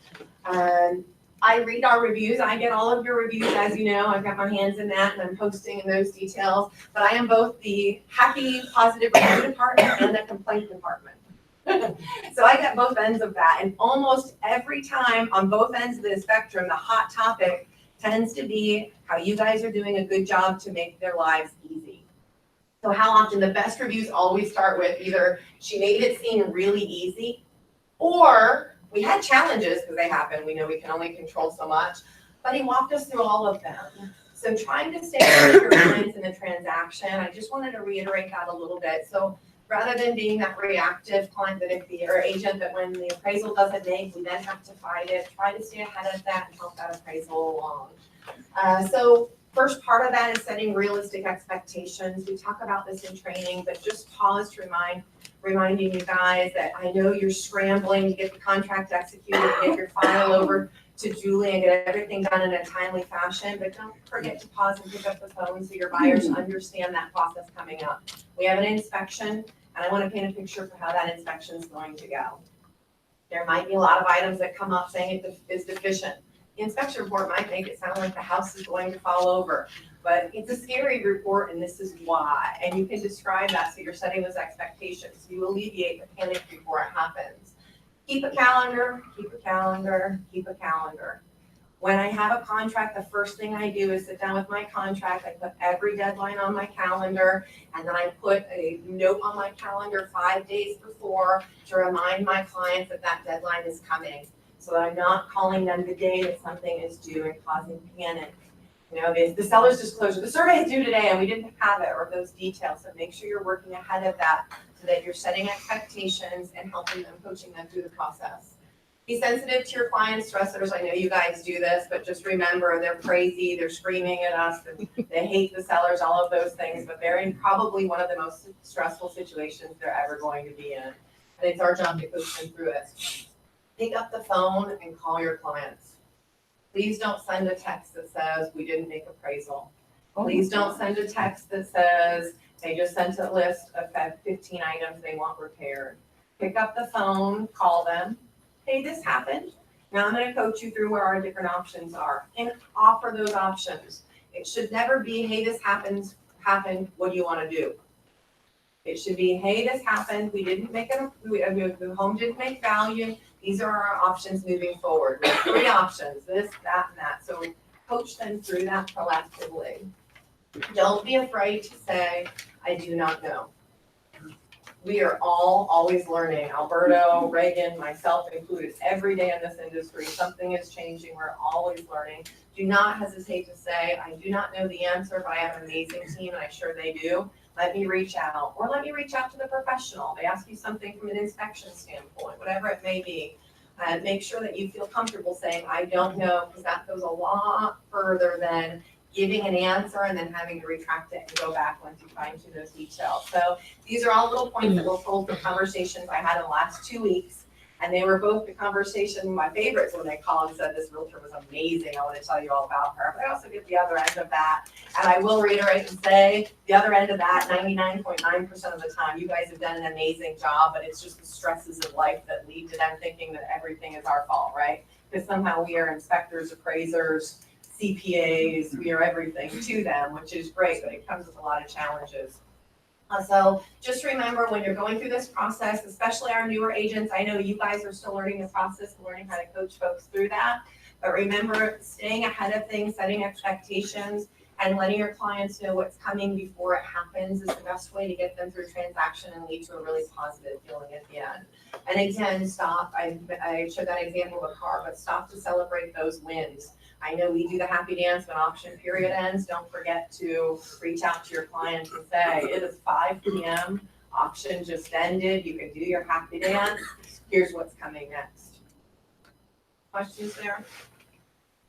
I read our reviews. I get all of your reviews, as you know. I've got my hands in that and I'm posting in those details. But I am both the happy, positive review department and the complaint department. So I get both ends of that. And almost every time on both ends of the spectrum, the hot topic tends to be how you guys are doing a good job to make their lives easy. So how often the best reviews always start with either she made it seem really easy, or we had challenges, because they happen, we know we can only control so much, but he walked us through all of them. So trying to stay with your clients in the transaction, I just wanted to reiterate that a little bit. So rather than being that reactive client that or agent that when the appraisal doesn't make, we then have to fight it, try to stay ahead of that and help that appraisal along. So first part of that is setting realistic expectations. We talk about this in training, but just pause to reminding you guys that I know you're scrambling to get the contract executed, get your file over to Julie and get everything done in a timely fashion, but don't forget to pause and pick up the phone so your buyers understand that process coming up. We have an inspection, and I want to paint a picture for how that inspection is going to go. There might be a lot of items that come up saying it is deficient. The inspection report might make it sound like the house is going to fall over, but it's a scary report and this is why. And you can describe that so you're setting those expectations. You alleviate the panic before it happens. Keep a calendar, keep a calendar, keep a calendar. When I have a contract, the first thing I do is sit down with my contract. I put every deadline on my calendar, and then I put a note on my calendar 5 days before to remind my clients that that deadline is coming, so that I'm not calling them the day that something is due and causing panic. You know, the seller's disclosure, the survey is due today and we didn't have it, or those details. So make sure you're working ahead of that so that you're setting expectations and helping them, coaching them through the process. Be sensitive to your clients' stressors. I know you guys do this, but just remember they're crazy, they're screaming at us, they hate the sellers, all of those things, but they're in probably one of the most stressful situations they're ever going to be in. And it's our job to coach them through it. Pick up the phone and call your clients. Please don't send a text that says we didn't make appraisal. Please don't send a text that says they just sent a list of 15 items they want repaired. Pick up the phone, call them. Hey, this happened. Now I'm going to coach you through where our different options are and offer those options. It should never be, hey, this happened, what do you want to do? It should be, hey, this happened, we didn't make it, the home didn't make value. These are our options moving forward. We have 3 options, this, that, and that. So coach them through that proactively. Don't be afraid to say, I do not know. We are all always learning. Alberto, Reagan, myself included, every day in this industry, something is changing. We're always learning. Do not hesitate to say, I do not know the answer, but I have an amazing team and I'm sure they do. Let me reach out, or let me reach out to the professional. They ask you something from an inspection standpoint, whatever it may be. Make sure that you feel comfortable saying, I don't know, because that goes a lot further than giving an answer and then having to retract it and go back once you find through those details. So these are all little points that will fold the conversations I had in the last 2 weeks. And they were both the conversation, my favorites, when they called and said this realtor was amazing. I want to tell you all about her. But I also get the other end of that. And I will reiterate and say the other end of that, 99.9% of the time, you guys have done an amazing job, but it's just the stresses of life that lead to them thinking that everything is our fault, right? Because somehow we are inspectors, appraisers, CPAs, we are everything to them, which is great, but it comes with a lot of challenges. So just remember when you're going through this process, especially our newer agents, I know you guys are still learning the process, learning how to coach folks through that. But remember, staying ahead of things, setting expectations, and letting your clients know what's coming before it happens is the best way to get them through transaction and lead to a really positive feeling at the end. And again, stop, I showed that example of a car, but stop to celebrate those wins. I know we do the happy dance when option period ends. Don't forget to reach out to your clients and say, it is 5 p.m., auction just ended, you can do your happy dance, here's what's coming next. Questions there?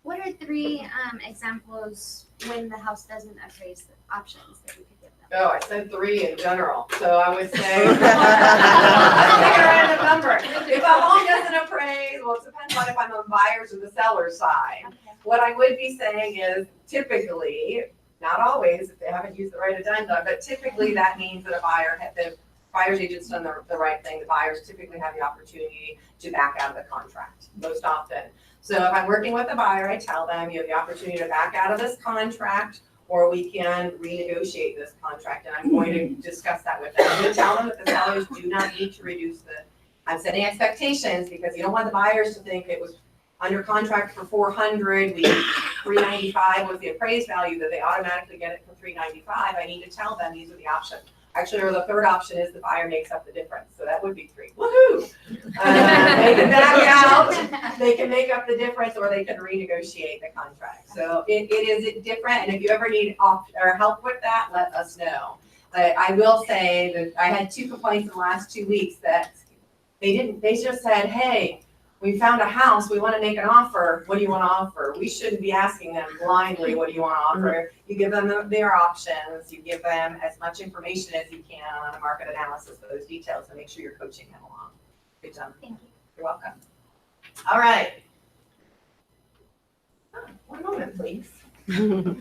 What are 3 examples when the house doesn't appraise the options that we could give them? Oh, I said 3 in general, so I would say. Pick a random number. If a home doesn't appraise, well, it depends on if I'm on buyer's or the seller's side. Okay. What I would be saying is typically, not always, if they haven't used the right addendum, but typically that means that the buyer's agent's done the right thing. The buyers typically have the opportunity to back out of the contract, most often. So if I'm working with a buyer, I tell them, you have the opportunity to back out of this contract, or we can renegotiate this contract, and I'm going to discuss that with them. I'm going to tell them that the sellers do not need to reduce I'm setting expectations, because you don't want the buyers to think it was under contract for $400, $395 was the appraised value, that they automatically get it for $395. I need to tell them these are the options. Actually, or the third option is the buyer makes up the difference, so that would be 3. Woohoo! They can back out, they can make up the difference, or they can renegotiate the contract. So it is different, and if you ever need help with that, let us know. I will say that I had 2 complaints in the last 2 weeks that they just said, hey, we found a house, we want to make an offer, what do you want to offer? We shouldn't be asking them blindly, what do you want to offer? You give them their options, you give them as much information as you can on a market analysis of those details, and make sure you're coaching them along. Good job. Thank you. You're welcome. All right. One moment, please.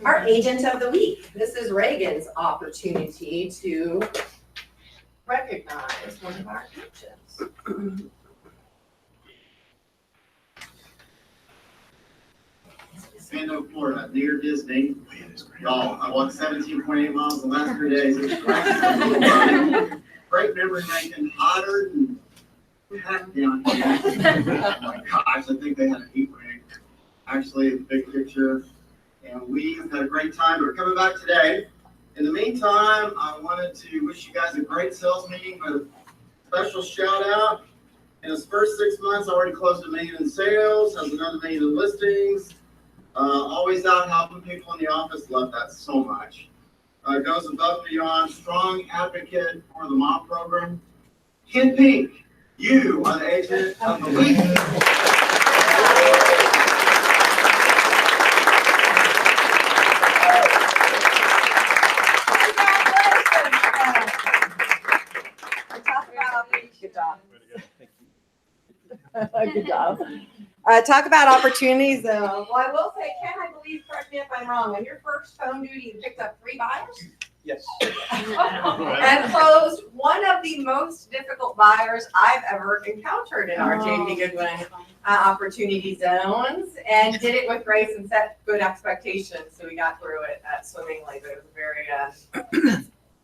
Our agent of the week. This is Reagan's opportunity to recognize one of our agents. Orlando, Florida, near Disney. Y'all, I walked 17.8 miles the last 3 days. It was great. Great memory making, hotter than heck down here. Oh my gosh, I think they had a heat wave. Actually, the big picture. And we had a great time. We're coming back today. In the meantime, I wanted to wish you guys a great sales meeting with a special shout out. In his first 6 months, already closed $1 million in sales, has another $1 million in listings. Always out helping people in the office, love that so much. Goes above and beyond, strong advocate for the mom program. Ken Pink, you are the agent of the week. Good job. Talk about opportunities though. Well, I will say, Ken, I believe, correct me if I'm wrong, on your first phone duty, you picked up 3 buyers? Yes. And closed one of the most difficult buyers I've ever encountered in our JP Goodwin opportunity zones, and did it with grace and set good expectations. So we got through it swimmingly, but it was a very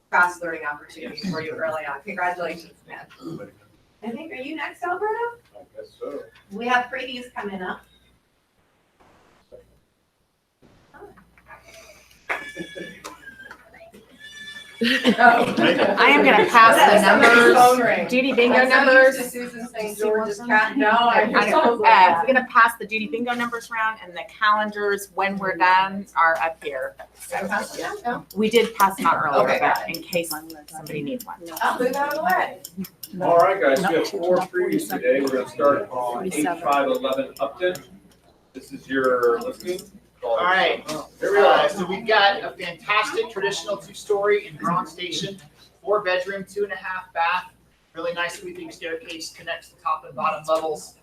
fast learning opportunity for you early on. Congratulations, man. I think, are you next, Alberto? I guess so. We have previews coming up. I am gonna pass the numbers, duty bingo numbers. Susan St. George's cat. No, I'm gonna pass the duty bingo numbers around, and the calendars, when we're done, are up here. So, we did pass them out earlier, Okay, but in case somebody needs one. I'll move out of the way. All right, guys, we have 4 previews today. We're gonna start on 8511 Upton. This is your listing. All right, Here we are. so we've got a fantastic traditional 2-story in Grand Station, 4-bedroom, 2.5 bath, really nice sweeping staircase, connects the top and bottom levels,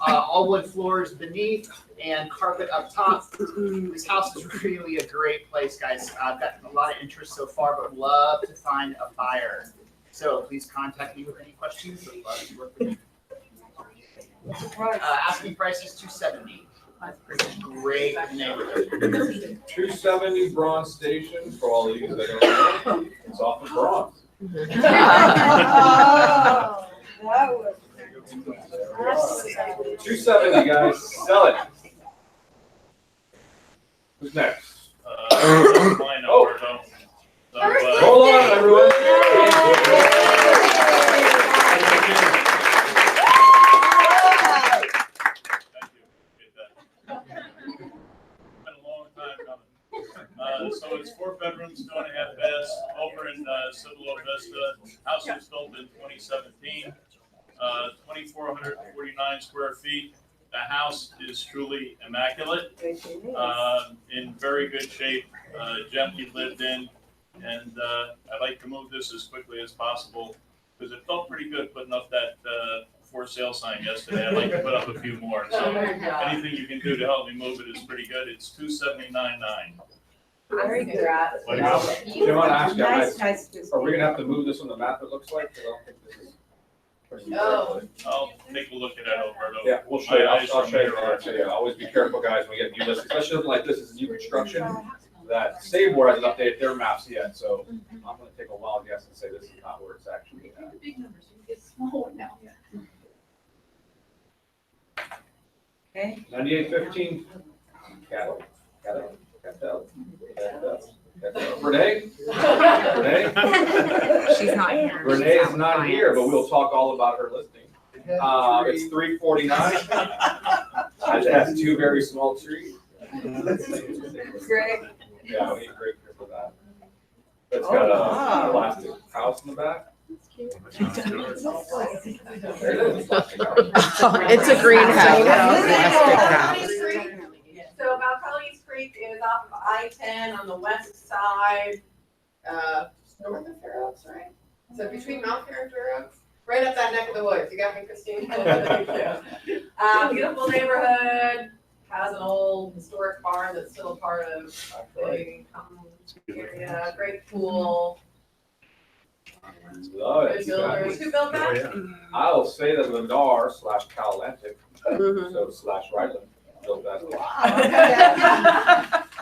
all wood floors beneath and carpet up top. This house is really a great place, guys. I've got a lot of interest so far, but would love to find a buyer. So please contact me with any questions. I'd love to work with you. Asking price is $270. Great neighborhood. 270 Bronze Station, for all of you that don't know, it's off of Bronze. Oh, that was. 270, guys, sell it. Who's next? Mine, Alberto. So, Hold on, everyone. Thank you. Appreciate that. Been a long time coming. So it's 4 bedrooms, 2.5 baths, over in Cibolo Vista. House was built in 2017, 2,449 square feet. The house is truly immaculate, in very good shape, gently lived in. And I'd like to move this as quickly as possible because it felt pretty good putting up that for sale sign yesterday. I'd like to put up a few more. So anything you can do to help me move it is pretty good. It's $279,900. Very good. What do you want to ask you Nice, guys? nice. Are we gonna have to move this on the map, it looks like? 'Cause I don't think this is pretty Oh. I'll take a look at that, Alberto. Yeah, we'll show you, My eyes I'll are show you, mirrored. so yeah, always be careful, guys, when we get new listings, especially something like this is new construction, that Sabor hasn't updated their maps yet, so I'm gonna take a wild guess and say this is not where it's actually at. The big numbers, you get small one now. Okay. 9815. Renee? Renee? She's not here. Renee is not here, but we'll talk all about her listing. It's 349. It has 2 very small trees. Great. Yeah, we need great care for that. It's got a plastic house in the back. There it is. Plastic house. It's a greenhouse. So Valcalli's Creek is off of I-10 on the west side, north of Fair Oaks, right? So between Mount Fair and Fair Oaks, right up that neck of the woods. You got me, Christine? Thank you. Beautiful neighborhood, has an old historic barn that's still a part of the area, great pool. Love it. Good builders. Who built that? I'll say that Lennar / Cal Atlantic, so / Ryland built that.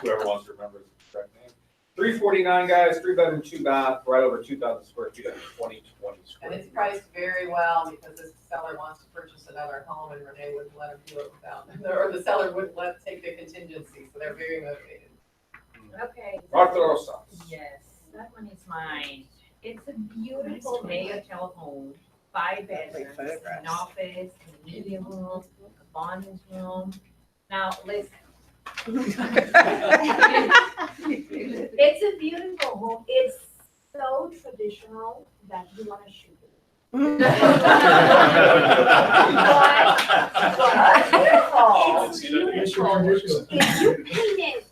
Whoever wants to remember the correct name. 349 guys, 3-bedroom, 2-bath, right over 2,000 square feet at 2020 And square it's feet. priced very well because this seller wants to purchase another home and Renee wouldn't let him do it without, or the seller wouldn't take the contingency, so they're very motivated. Okay. Martha Rosa. Yes, that one is mine. It's a beautiful mega home, 5 bedrooms, an office, a media room, a bonding room. Now, listen. It's a beautiful home. It's so traditional that you want to shoot it. It's beautiful. If you painted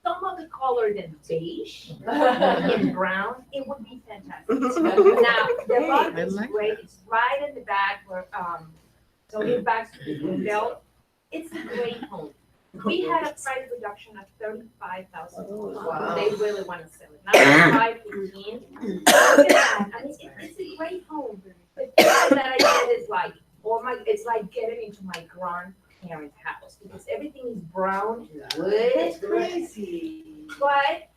some of the color than beige and brown, it would be fantastic. Now, the lot is great. It's right in the back where, so his back to the window. It's a great home. We had a price reduction of $35,000. Wow. They really want to sell it. Now, $515. Look at that. I mean, it's a great home. The thing that I did is like, it's like getting into my grandparents' house because everything is brown and wood. That's crazy. But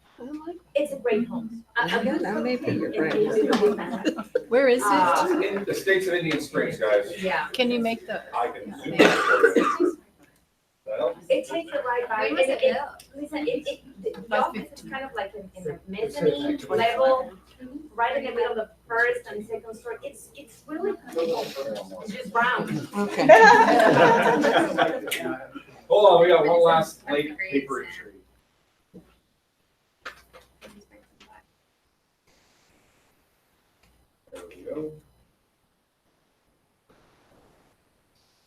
it's a great home. That may be your friend. Where is In the states of Indian Springs, guys. Yeah. Can you make the? I can zoom it for you. That helps? It takes it right by. When was it built? Listen, the office is kind of like in a mezzanine level, right in the middle of the first and second story. It's really cool. It's just brown. Okay. Hold on, we got one last late paper entry. There we go.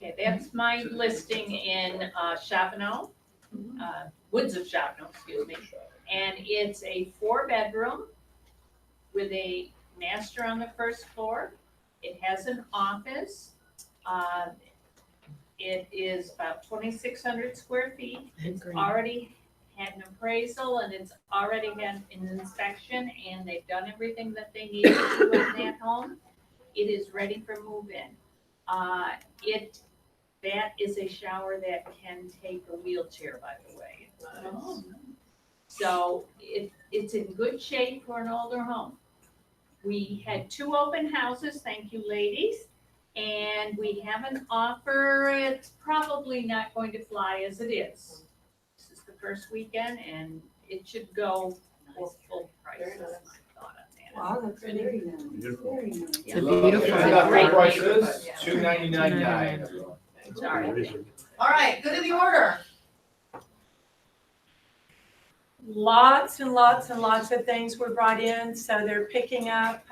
Okay, that's my listing in Chavano, Woods of Chavano, excuse me. And it's a 4-bedroom with a master on the first floor. It has an office. It is about 2,600 square feet. It's already had an appraisal and it's already had an inspection and they've done everything that they need to do in that home. It is ready for move-in. That is a shower that can take a wheelchair, by the way. So it's in good shape for an older home. We had 2 open houses, thank you ladies, and we have an offer. It's probably not going to fly as it is. This is the first weekend and it should go for full price, is my thought on that. Wow, that's very nice, very nice. It's a beautiful. That Great full price neighborhood, is yeah. $299.9. Sorry. All right, good of the order. Lots and lots and lots of things were brought in, so they're picking up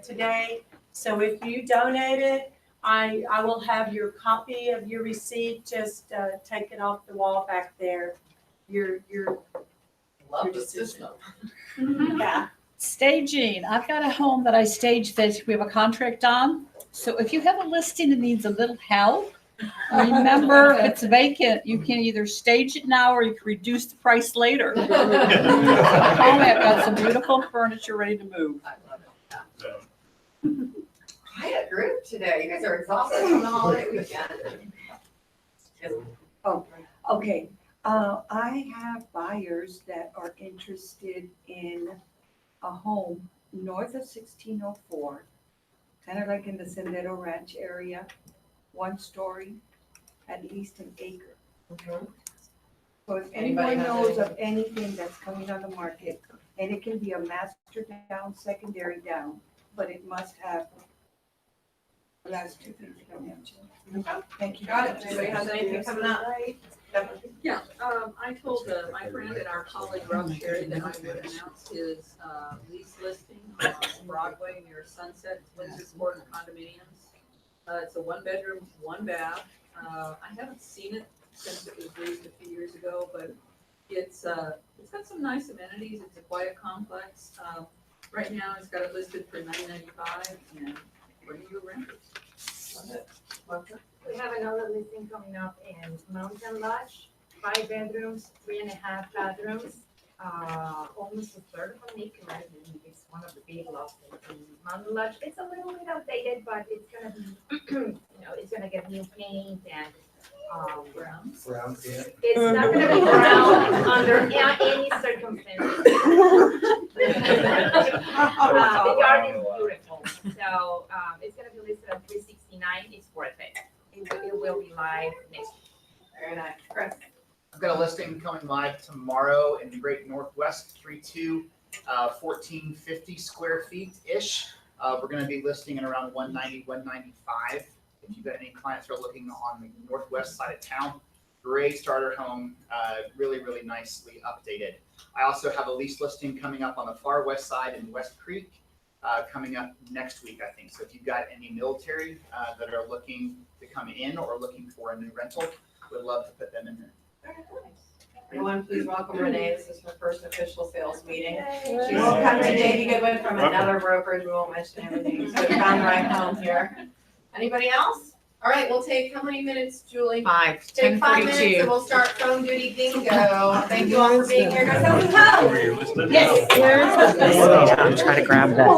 today. So if you donated, I will have your copy of your receipt, just take it off the wall back there. Your Love the decision. system. Yeah. Staging, I've got a home that I staged that we have a contract on. So if you have a listing that needs a little help, remember if it's vacant, you can either stage it now or you can reduce the price later. Call me, I've got some beautiful furniture ready to move. I love it. I had a group today. You guys are exhausted from the holiday weekend. Okay, I have buyers that are interested in a home north of 1604, kind of like in the Sendero Ranch area, 1 story, at least an acre. So if anyone Anybody have knows any? of anything that's coming on the market, and it can be a master down, secondary down, but it must have the last 2 things that I mentioned. Thank you. Got it. Anybody has anything coming up? Yeah, I told my friend and our colleague Rob Sherry that I would announce his lease listing on Broadway near Sunset, Windsor Court condominiums. It's a 1-bedroom, 1 bath. I haven't seen it since it was leased a few years ago, but it's got some nice amenities. It's a quiet complex. Right now, it's got it listed for $995, and what are your renters? We have another listing coming up in Mountain Lodge, 5 bedrooms, 3.5 bathrooms, almost a third of an acre. Right? It's one of the big lots in Mountain Lodge. It's a little bit outdated, but it's gonna be, it's gonna get new paint and Brown. it's not gonna be brown under any circumstances. The yard is beautiful, so it's gonna be listed at $369. It's worth it. It will be live next week. Very nice. Chris. I've got a listing coming live tomorrow in the Great Northwest, 1450 square feet-ish. We're gonna be listing at around 190, 195. If you've got any clients that are looking on the northwest side of town, great starter home, really, really nicely updated. I also have a lease listing coming up on the far west side in West Creek, coming up next week, I think. So if you've got any military that are looking to come in or looking for a new rental, would love to put them in there. Everyone, please welcome Renee. This is her first official sales meeting. She's coming to Davy Goodwin from another brokerage. We won't mention everything. So we found right home here. Anybody else? All right, we'll take how many minutes, Julie? 5, Take 5 minutes 10:42. and we'll start phone duty bingo. Thank you all for being here. Guys, have some fun. Yes. I'm trying to grab that.